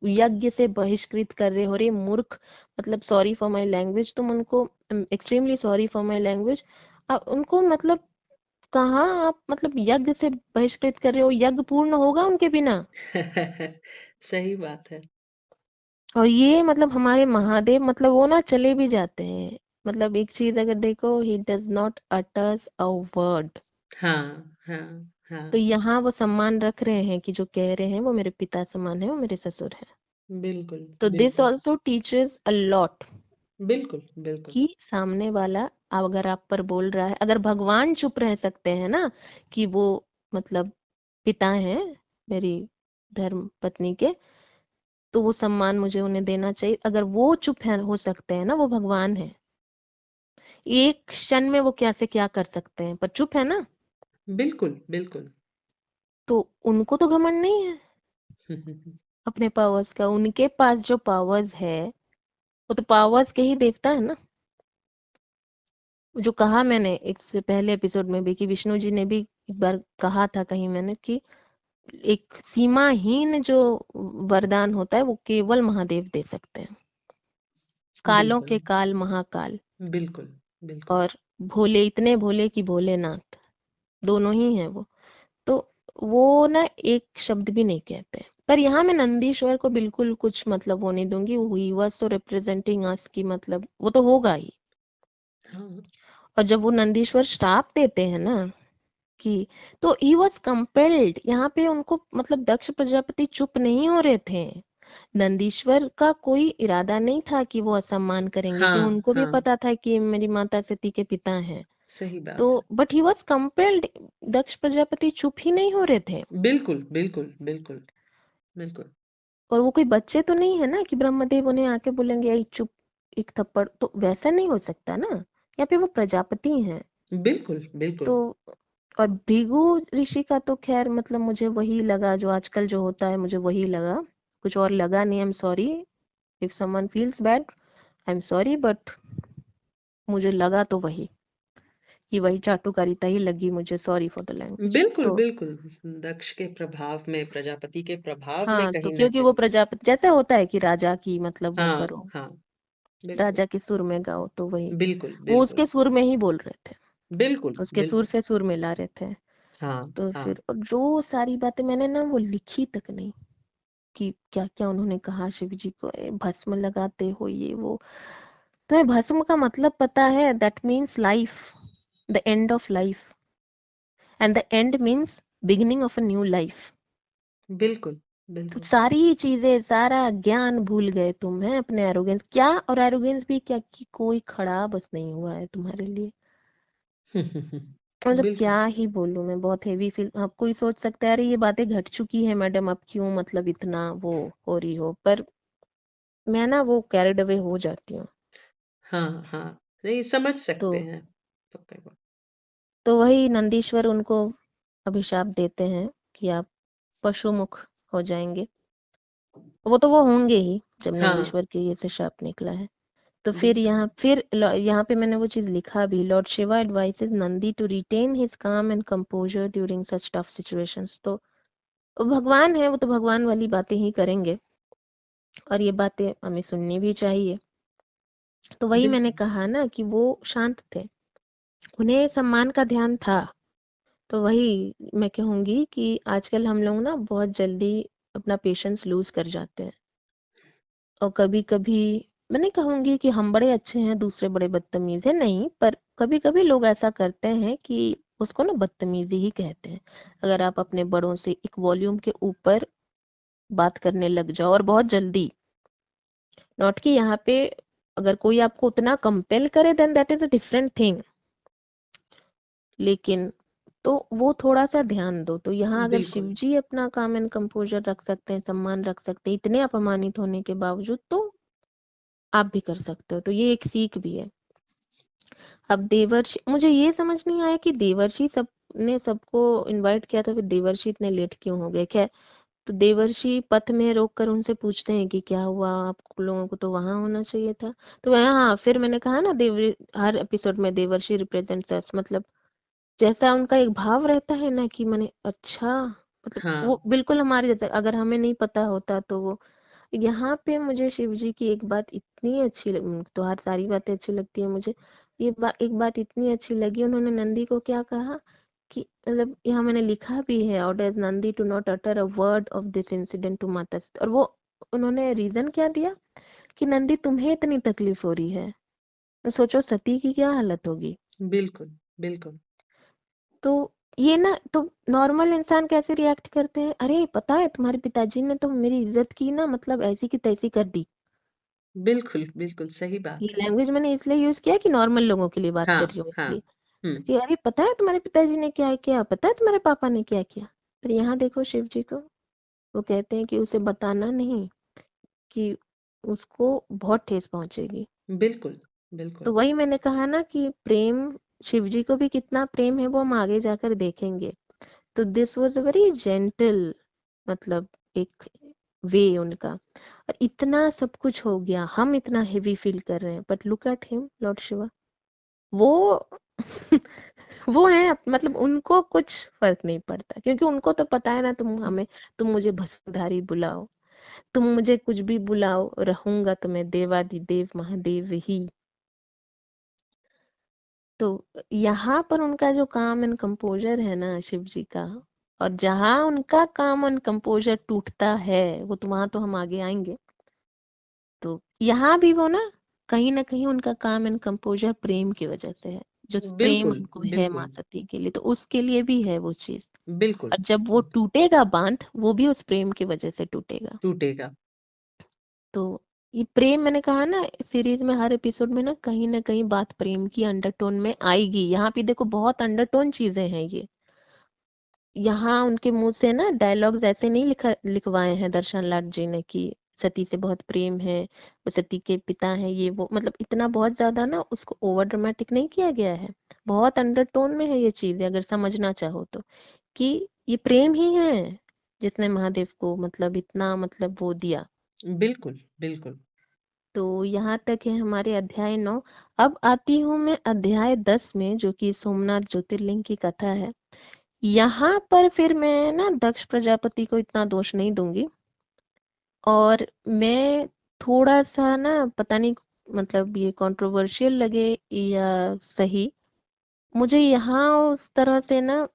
Speaker 1: यज्ञ से बहिष्कृत कर रहे हो रे मूर्ख। मतलब सॉरी फॉर माय लैंग्वेज, तुम उनको extremely sorry for my language, उनको मतलब कहाँ आप मतलब यज्ञ से बहिष्कृत कर रहे हो, यज्ञ पूर्ण होगा उनके बिना।
Speaker 2: सही बात है।
Speaker 1: और ये मतलब हमारे महादेव मतलब वो ना चले भी जाते हैं, मतलब एक चीज अगर देखो, he does not utters a word.
Speaker 2: हाँ, हाँ,
Speaker 1: तो
Speaker 2: हाँ।
Speaker 1: यहाँ वो सम्मान रख रहे हैं कि जो कह रहे हैं वो मेरे पिता समान है, वो मेरे ससुर है।
Speaker 2: बिल्कुल,
Speaker 1: तो दिस
Speaker 2: बिल्कुल।
Speaker 1: ऑल्सो टीचेस अ लॉट
Speaker 2: बिल्कुल, बिल्कुल।
Speaker 1: कि सामने वाला अगर आप पर बोल रहा है, अगर भगवान चुप रह सकते हैं ना कि वो मतलब पिता हैं मेरी धर्म पत्नी के, तो वो सम्मान मुझे उन्हें देना चाहिए। अगर वो चुप है हो सकते हैं ना, वो भगवान है, एक क्षण में वो क्या से क्या कर सकते हैं, पर चुप है ना।
Speaker 2: बिल्कुल, बिल्कुल।
Speaker 1: तो उनको तो घमंड नहीं है अपने पावर्स का, उनके पास जो पावर्स है वो तो पावर्स के ही देवता है ना। जो कहा मैंने एक से पहले एपिसोड में भी कि विष्णु जी ने भी एक बार कहा था कहीं मैंने कि एक सीमाहीन जो वरदान होता है वो केवल महादेव दे सकते हैं, कालों
Speaker 2: बिल्कुल,
Speaker 1: के काल महाकाल।
Speaker 2: बिल्कुल, बिल्कुल।
Speaker 1: और भोले, इतने भोले कि भोलेनाथ, दोनों ही हैं वो। तो वो ना एक शब्द भी नहीं कहते, पर यहाँ मैं नंदीश्वर को बिल्कुल कुछ मतलब वो नहीं दूंगी, ही वाज सो रिप्रेजेंटिंग अस की मतलब वो तो होगा ही।
Speaker 3: हाँ
Speaker 1: और जब वो नंदीश्वर श्राप देते हैं ना कि, तो ही वाज कंपेल्ड, यहाँ पे उनको मतलब दक्ष प्रजापति चुप नहीं हो रहे थे। नंदीश्वर का कोई इरादा नहीं था कि वो असम्मान करेंगे, कि
Speaker 3: हाँ
Speaker 1: उनको भी
Speaker 3: हाँ,
Speaker 1: पता था कि मेरी माता सती के पिता हैं।
Speaker 3: सही बात है।
Speaker 1: तो बट ही वाज कंपेल्ड, दक्ष प्रजापति चुप ही नहीं हो रहे थे।
Speaker 3: बिल्कुल बिल्कुल बिल्कुल बिल्कुल।
Speaker 1: और वो कोई बच्चे तो नहीं है ना कि ब्रह्मदेव उन्हें आके बोलेंगे "ऐ चुप, एक थप्पड़", तो वैसा नहीं हो सकता ना। यहाँ पे वो प्रजापति हैं।
Speaker 3: बिल्कुल बिल्कुल।
Speaker 1: तो और भृगु ऋषि का तो खैर मतलब मुझे वही लगा जो आजकल जो होता है, मुझे वही लगा, कुछ और लगा नहीं। I am sorry if someone feels bad, I am sorry, but मुझे लगा तो वही, कि वही चाटुकारिता ही लगी मुझे, सॉरी फॉर द लैंग्वेज।
Speaker 3: बिल्कुल
Speaker 1: तो
Speaker 3: बिल्कुल, दक्ष के प्रभाव में, प्रजापति के प्रभाव में
Speaker 1: हाँ, तो
Speaker 3: कहीं ना
Speaker 1: क्योंकि वो
Speaker 3: कहीं।
Speaker 1: प्रजापति जैसे होता है कि राजा की मतलब वो
Speaker 3: हाँ
Speaker 1: करो,
Speaker 3: हाँ, बिल्कुल
Speaker 1: राजा के सुर में गाओ, तो वही
Speaker 3: बिल्कुल
Speaker 1: वो
Speaker 3: बिल्कुल
Speaker 1: उसके सुर में ही बोल रहे थे,
Speaker 3: बिल्कुल
Speaker 1: उसके सुर
Speaker 3: बिल्कुल।
Speaker 1: से सुर मिला रहे थे।
Speaker 3: हाँ
Speaker 1: तो
Speaker 3: हाँ
Speaker 1: फिर और जो सारी बातें मैंने ना वो लिखी तक नहीं, कि क्या क्या उन्होंने कहा शिव जी को, भस्म लगाते हो ये वो। तुम्हें भस्म का मतलब पता है? That means life, the end of life, and the end means beginning of a new life.
Speaker 3: बिल्कुल
Speaker 1: तो
Speaker 3: बिल्कुल।
Speaker 1: सारी चीजें, सारा ज्ञान भूल गए तुम हैं अपने एरोगेंस क्या, और एरोगेंस भी क्या कि कोई खड़ा बस नहीं हुआ है तुम्हारे लिए। मतलब
Speaker 3: बिल्कुल।
Speaker 1: क्या ही बोलूं मैं, बहुत हेवी फील। अब कोई सोच सकता है अरे ये बातें घट चुकी है मैडम, अब क्यों मतलब इतना वो हो रही हो, पर मैं ना वो कैरिड अवे हो जाती हूँ।
Speaker 3: हाँ हाँ, नहीं समझ
Speaker 1: तो
Speaker 3: सकते हैं। पक्का बात।
Speaker 1: वही नंदीश्वर उनको अभिशाप देते हैं कि आप पशुमुख हो जाएंगे। वो तो वो होंगे ही जब
Speaker 3: हाँ
Speaker 1: नंदीश्वर के ये से शाप निकला है। तो फिर
Speaker 3: बिल्कुल।
Speaker 1: यहाँ पे मैंने वो चीज लिखा भी, lord Shiva advises Nandi to retain his calm and composure during such tough situations. तो वो भगवान है, वो तो भगवान वाली बातें ही करेंगे, और ये बातें हमें सुननी भी चाहिए। तो वही मैंने
Speaker 3: बिल्कुल।
Speaker 1: कहा ना कि वो शांत थे, उन्हें सम्मान का ध्यान था। तो वही मैं कहूंगी कि आजकल हम लोग ना बहुत जल्दी अपना पेशेंस लूज कर जाते हैं, और कभी कभी मैं नहीं कहूंगी कि हम बड़े अच्छे हैं दूसरे बड़े बदतमीज हैं, नहीं, पर कभी कभी लोग ऐसा करते हैं कि उसको ना बदतमीजी ही कहते हैं। अगर आप अपने बड़ों से एक वॉल्यूम के ऊपर बात करने लग जाओ और बहुत जल्दी, नॉट कि यहाँ पे अगर कोई आपको उतना कंपेल करे then that is a different thing, लेकिन तो वो थोड़ा सा ध्यान दो। तो यहाँ अगर शिव
Speaker 3: बिल्कुल
Speaker 1: जी अपना काम एंड कंपोजर रख सकते हैं, सम्मान रख सकते हैं इतने अपमानित होने के बावजूद, तो आप भी कर सकते हो। तो ये एक सीख भी है। अब देवर्षि, मुझे ये समझ नहीं आया कि देवर्षि सब ने सबको इनवाइट किया था, फिर देवर्षि इतने लेट क्यों हो गए क्या? तो देवर्षि पथ में रोक कर उनसे पूछते हैं कि क्या हुआ, आप लोगों को तो वहां होना चाहिए था। तो वहाँ हाँ, फिर मैंने कहा ना देव, हर एपिसोड में देवर्षि रिप्रेजेंट्स अस, मतलब जैसा उनका एक भाव रहता है ना कि मैंने अच्छा, मतलब
Speaker 3: हाँ
Speaker 1: वो बिल्कुल हमारे जैसा, अगर हमें नहीं पता होता तो वो। यहाँ पे मुझे शिव जी की एक बात इतनी अच्छी तो हर सारी बातें अच्छी लगती है मुझे, एक बात इतनी अच्छी लगी, उन्होंने नंदी को क्या कहा कि मतलब यहाँ मैंने लिखा भी है, orders Nandi to not utter a word of this incident to माता और वो उन्होंने रीजन क्या दिया कि नंदी तुम्हें इतनी तकलीफ हो रही है, तो सोचो सती की क्या हालत होगी।
Speaker 3: बिल्कुल बिल्कुल
Speaker 1: तो ये ना, तो नॉर्मल इंसान कैसे रिएक्ट करते हैं, अरे पता है तुम्हारे पिताजी ने तो मेरी इज्जत की ना, मतलब ऐसी की तैसी कर दी।
Speaker 3: बिल्कुल बिल्कुल, सही
Speaker 1: ये
Speaker 3: बात है।
Speaker 1: लैंग्वेज मैंने इसलिए यूज किया कि नॉर्मल लोगों के लिए बात
Speaker 3: हाँ
Speaker 1: कर रही हूँ
Speaker 3: हाँ।
Speaker 1: इसलिए,
Speaker 3: हम्म।
Speaker 1: कि अरे पता है तुम्हारे पिताजी ने क्या किया, पता है तुम्हारे पापा ने क्या किया। पर यहाँ देखो शिव जी को, वो कहते हैं कि उसे बताना नहीं, कि उसको बहुत ठेस पहुंचेगी।
Speaker 3: बिल्कुल
Speaker 1: तो
Speaker 3: बिल्कुल
Speaker 1: वही मैंने कहा ना कि प्रेम, शिव जी को भी कितना प्रेम है वो हम आगे जाकर देखेंगे। तो this was a very gentle, मतलब एक वे उनका। और इतना सब कुछ हो गया, हम इतना हेवी फील कर रहे हैं, but look at him Lord Shiva, वो वो है मतलब उनको कुछ फर्क नहीं पड़ता, क्योंकि उनको तो पता है ना, तुम मुझे भस्मधारी बुलाओ, तुम मुझे कुछ भी बुलाओ, रहूंगा तो मैं देवादिदेव महादेव ही। तो यहाँ पर उनका जो काम एंड कंपोजर है ना शिव जी का, और जहां उनका काम ऑन कंपोजर टूटता है वो तो वहां तो हम आगे आएंगे। तो यहाँ भी वो ना कहीं उनका काम एंड कंपोजर प्रेम की वजह से है, जो प्रेम
Speaker 3: बिल्कुल
Speaker 1: उनको है माँ
Speaker 3: बिल्कुल
Speaker 1: सती के लिए, तो उसके लिए भी है वो चीज।
Speaker 3: बिल्कुल
Speaker 1: और जब वो टूटेगा बांध, वो भी उस प्रेम की वजह से टूटेगा।
Speaker 3: टूटेगा।
Speaker 1: तो ये प्रेम, मैंने कहा ना सीरीज में हर एपिसोड में ना कहीं बात प्रेम की अंडरटोन में आएगी। यहाँ पे देखो बहुत अंडरटोन चीजें हैं ये। यहाँ उनके मुंह से ना डायलॉग्स ऐसे नहीं लिखवाए हैं दर्शन लाल जी ने कि सती से बहुत प्रेम है, वो सती के पिता हैं, ये वो, मतलब इतना बहुत ज्यादा ना उसको ओवर ड्रामेटिक नहीं किया गया है। बहुत अंडरटोन में है ये चीजें, अगर समझना चाहो तो, कि ये प्रेम ही है जिसने महादेव को मतलब इतना मतलब वो दिया।
Speaker 3: बिल्कुल बिल्कुल।
Speaker 1: तो यहाँ तक है हमारे अध्याय 9। अब आती हूँ मैं अध्याय 10 में, जो कि सोमनाथ ज्योतिर्लिंग की कथा है। यहाँ पर फिर मैं ना दक्ष प्रजापति को इतना दोष नहीं दूंगी, और मैं थोड़ा सा ना, पता नहीं मतलब ये कंट्रोवर्शियल लगे या सही, मुझे यहाँ उस तरह से ना,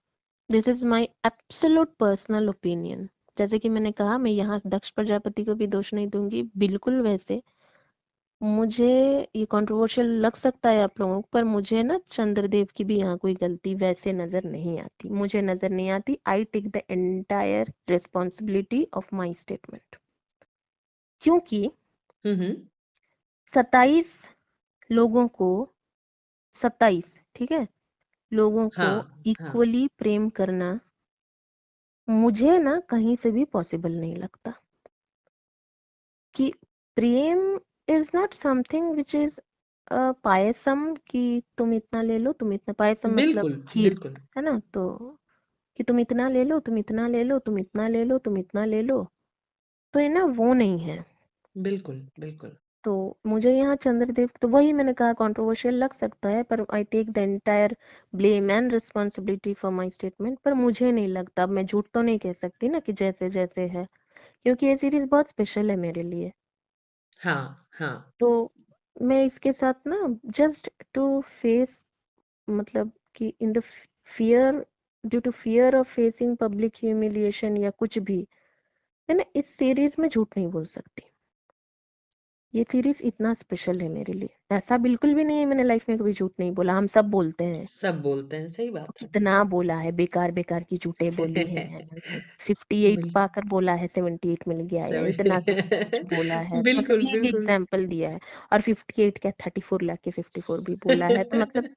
Speaker 1: this is my absolute personal opinion, जैसे कि मैंने कहा मैं यहाँ दक्ष प्रजापति को भी दोष नहीं दूंगी बिल्कुल वैसे। मुझे ये कंट्रोवर्शियल लग सकता है आप लोगों को, पर मुझे ना चंद्रदेव की भी यहाँ कोई गलती वैसे नजर नहीं आती, मुझे नजर नहीं आती। I take the entire responsibility of my statement, क्योंकि
Speaker 3: हम्म।
Speaker 1: 27 लोगों को, 27, ठीक है, लोगों को
Speaker 3: हाँ हाँ
Speaker 1: इक्वली प्रेम करना मुझे ना कहीं से भी पॉसिबल नहीं लगता। कि प्रेम is not something which is पायसम, कि तुम इतना ले लो, तुम इतना, पायसम मतलब
Speaker 3: बिल्कुल
Speaker 1: खीर,
Speaker 3: बिल्कुल
Speaker 1: है ना, तो कि तुम इतना ले लो, तुम इतना ले लो, तुम इतना ले लो, तुम इतना ले लो, तो ये ना वो नहीं है।
Speaker 3: बिल्कुल बिल्कुल।
Speaker 1: तो मुझे यहाँ चंद्रदेव, तो वही मैंने कहा कंट्रोवर्शियल लग सकता है, पर I take the entire blame and responsibility for my statement. पर मुझे नहीं लगता, अब मैं झूठ तो नहीं कह सकती ना कि जैसे जैसे है, क्योंकि ये सीरीज बहुत स्पेशल है मेरे लिए।
Speaker 3: हाँ हाँ
Speaker 1: तो मैं इसके साथ ना, जस्ट टू फेस, मतलब कि in the fear, due to fear of facing public humiliation या कुछ भी, मैं ना इस सीरीज में झूठ नहीं बोल सकती। ये सीरीज इतना स्पेशल है मेरे लिए, ऐसा बिल्कुल भी नहीं है मैंने लाइफ में कभी झूठ नहीं बोला, हम सब बोलते हैं।
Speaker 3: सब बोलते हैं, सही बात है।
Speaker 1: कितना बोला है, बेकार बेकार की झूठे बोली है, 58
Speaker 3: बिल्कुल।
Speaker 1: पाकर बोला है 78 मिल गया, या इतना सब कुछ बोला है, मतलब
Speaker 3: बिल्कुल
Speaker 1: एक
Speaker 3: बिल्कुल।
Speaker 1: एग्जाम्पल दिया है। और 58 क्या 34 ला के 54 भी बोला है, तो मतलब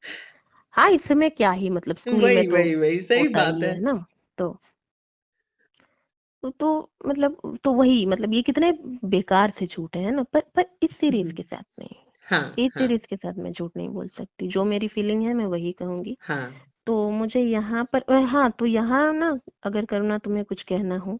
Speaker 1: हाँ, इसमें क्या ही, मतलब स्कूल में
Speaker 3: वही
Speaker 1: तो
Speaker 3: वही वही सही
Speaker 1: होता
Speaker 3: बात
Speaker 1: ही
Speaker 3: है।
Speaker 1: है ना। तो मतलब तो वही, मतलब ये कितने बेकार से झूठ है ना, पर इस सीरीज
Speaker 3: हम्म,
Speaker 1: के साथ नहीं,
Speaker 3: हाँ
Speaker 1: इस
Speaker 3: हाँ
Speaker 1: सीरीज के साथ मैं झूठ नहीं बोल सकती, जो मेरी फीलिंग है मैं वही कहूंगी।
Speaker 3: हाँ।
Speaker 1: तो मुझे यहाँ पर हाँ, तो यहाँ ना, अगर करुणा तुम्हें कुछ कहना हो,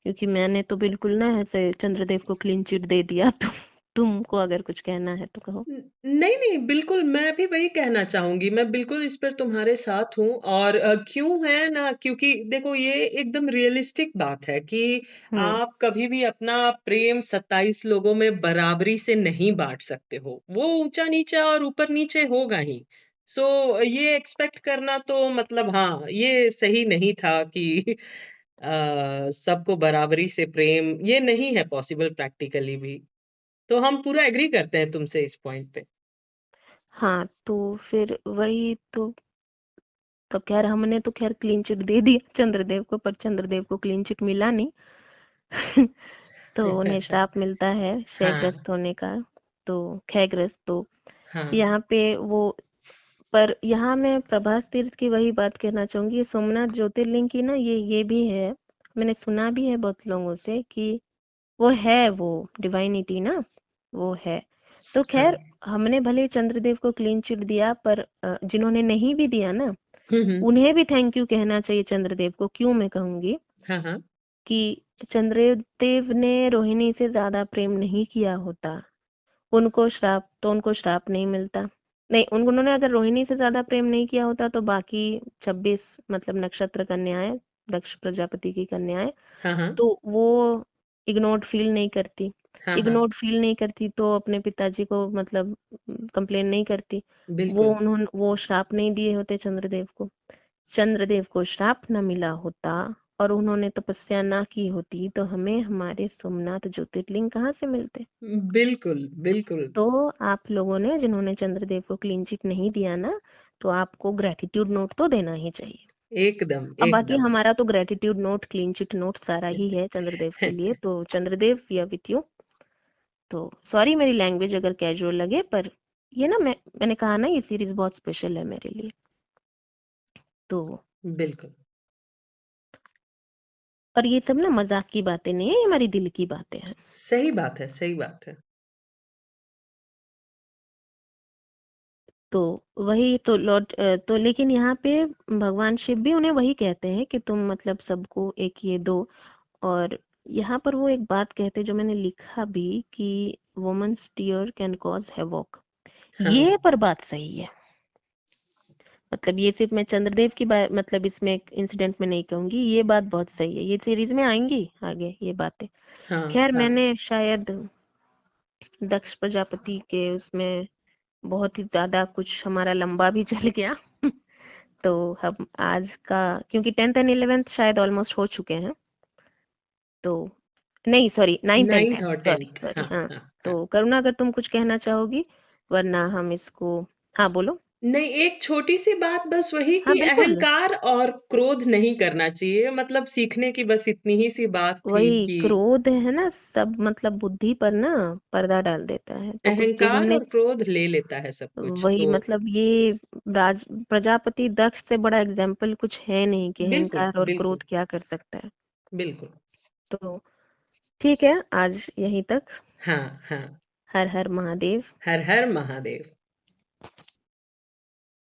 Speaker 1: क्योंकि मैंने तो बिल्कुल ना ऐसे चंद्रदेव को क्लीन चिट दे दिया, तो तुमको अगर कुछ कहना है तो कहो।
Speaker 3: नहीं नहीं, बिल्कुल मैं भी वही कहना चाहूंगी, मैं बिल्कुल इस पर तुम्हारे साथ हूँ। और क्यों है ना, क्योंकि देखो ये एकदम रियलिस्टिक बात है कि
Speaker 1: हम्म।
Speaker 3: आप कभी भी अपना प्रेम 27 लोगों में बराबरी से नहीं बांट सकते हो, वो ऊंचा नीचा और ऊपर नीचे होगा ही। सो ये एक्सपेक्ट करना तो मतलब हाँ, ये सही नहीं था कि सबको बराबरी से प्रेम, ये नहीं है पॉसिबल प्रैक्टिकली भी। तो हम पूरा एग्री करते हैं तुमसे इस पॉइंट पे।
Speaker 1: हाँ, तो फिर वही तो खैर हमने तो खैर क्लीन चिट दे दिया चंद्रदेव को, पर चंद्रदेव को क्लीन चिट मिला नहीं। तो उन्हें श्राप मिलता है
Speaker 3: हाँ
Speaker 1: क्षयग्रस्त होने का, तो क्षयग्रस्त। तो
Speaker 3: हाँ।
Speaker 1: यहाँ पे वो, पर यहाँ मैं प्रभास तीर्थ की वही बात कहना चाहूंगी, सोमनाथ ज्योतिर्लिंग की ना, ये भी है, मैंने सुना भी है बहुत लोगों से कि वो है, वो डिवाइनिटी ना, वो है। तो
Speaker 3: हाँ।
Speaker 1: खैर हमने भले चंद्रदेव को क्लीन चिट दिया, पर जिन्होंने नहीं भी दिया ना,
Speaker 3: हम्म।
Speaker 1: उन्हें भी थैंक यू कहना चाहिए चंद्रदेव को। क्यों मैं कहूंगी
Speaker 3: हाँ हाँ।
Speaker 1: कि चंद्रदेव ने रोहिणी से ज्यादा प्रेम नहीं किया होता, उनको श्राप नहीं मिलता। नहीं, उन्होंने अगर रोहिणी से ज्यादा प्रेम नहीं किया होता तो बाकी 26 मतलब नक्षत्र कन्याएं, दक्ष प्रजापति की कन्याएं,
Speaker 3: हाँ हाँ।
Speaker 1: तो वो इग्नोर्ड फील नहीं करती।
Speaker 3: हाँ हाँ।
Speaker 1: इग्नोर्ड फील नहीं करती तो अपने पिताजी को मतलब कंप्लेन नहीं करती।
Speaker 3: बिल्कुल।
Speaker 1: वो श्राप नहीं दिए होते चंद्रदेव को। चंद्रदेव को श्राप न मिला होता और उन्होंने तपस्या ना की होती तो हमें हमारे सोमनाथ ज्योतिर्लिंग कहाँ से मिलते।
Speaker 3: बिल्कुल बिल्कुल।
Speaker 1: तो आप लोगों ने जिन्होंने चंद्रदेव को क्लीन चिट नहीं दिया ना, तो आपको ग्रेटिट्यूड नोट तो देना ही चाहिए।
Speaker 3: एकदम
Speaker 1: अब बाकी
Speaker 3: एकदम।
Speaker 1: हमारा तो gratitude note, clean chit note सारा ही है चंद्रदेव के लिए। तो Chandradev we are with you. तो सॉरी मेरी लैंग्वेज अगर कैजुअल लगे, पर ये ना मैंने कहा ना ये सीरीज बहुत स्पेशल है मेरे लिए। तो
Speaker 3: बिल्कुल
Speaker 1: और ये सब ना मजाक की बातें नहीं है, ये हमारी दिल की बातें हैं।
Speaker 3: सही बात है, सही बात है।
Speaker 1: तो वही तो लॉर्ड तो लेकिन यहाँ पे भगवान शिव भी उन्हें वही कहते हैं कि तुम मतलब सबको एक ये दो। और यहाँ पर वो एक बात कहते हैं जो मैंने लिखा भी कि women's tear can cause havoc.
Speaker 3: हाँ
Speaker 1: ये पर बात सही है। मतलब ये सिर्फ मैं चंद्रदेव की बात, मतलब इसमें एक इंसिडेंट में नहीं कहूंगी, ये बात बहुत सही है। ये सीरीज में आएंगी आगे ये बातें।
Speaker 3: हाँ
Speaker 1: खैर
Speaker 3: हाँ।
Speaker 1: मैंने शायद दक्ष प्रजापति के उसमें बहुत ही ज्यादा कुछ हमारा लंबा भी चल गया। तो हम आज का, क्योंकि 10th एंड 11th शायद ऑलमोस्ट हो चुके हैं, तो नहीं sorry 9th and
Speaker 3: 9th
Speaker 1: 10th,
Speaker 3: और
Speaker 1: सॉरी
Speaker 3: 10th,
Speaker 1: सॉरी
Speaker 3: हाँ
Speaker 1: हाँ।
Speaker 3: हाँ हाँ।
Speaker 1: तो करुणा अगर तुम कुछ कहना चाहोगी, वरना हम इसको, हाँ बोलो।
Speaker 3: नहीं, एक छोटी सी बात बस वही
Speaker 1: हाँ
Speaker 3: कि
Speaker 1: बिल्कुल,
Speaker 3: अहंकार और क्रोध नहीं करना चाहिए, मतलब सीखने की बस इतनी ही सी बात थी
Speaker 1: वही
Speaker 3: कि
Speaker 1: क्रोध है ना सब, मतलब बुद्धि पर ना पर्दा डाल देता है। तो कुछ जो
Speaker 3: अहंकार
Speaker 1: हमने,
Speaker 3: और क्रोध ले लेता है सब कुछ
Speaker 1: वही
Speaker 3: तो।
Speaker 1: मतलब ये राज प्रजापति दक्ष से बड़ा एग्जाम्पल कुछ है नहीं कि
Speaker 3: बिल्कुल
Speaker 1: अहंकार और
Speaker 3: बिल्कुल
Speaker 1: क्रोध क्या कर सकता है।
Speaker 3: बिल्कुल।
Speaker 1: तो ठीक है, आज यहीं तक।
Speaker 3: हाँ हाँ।
Speaker 1: हर हर महादेव।
Speaker 3: हर हर महादेव।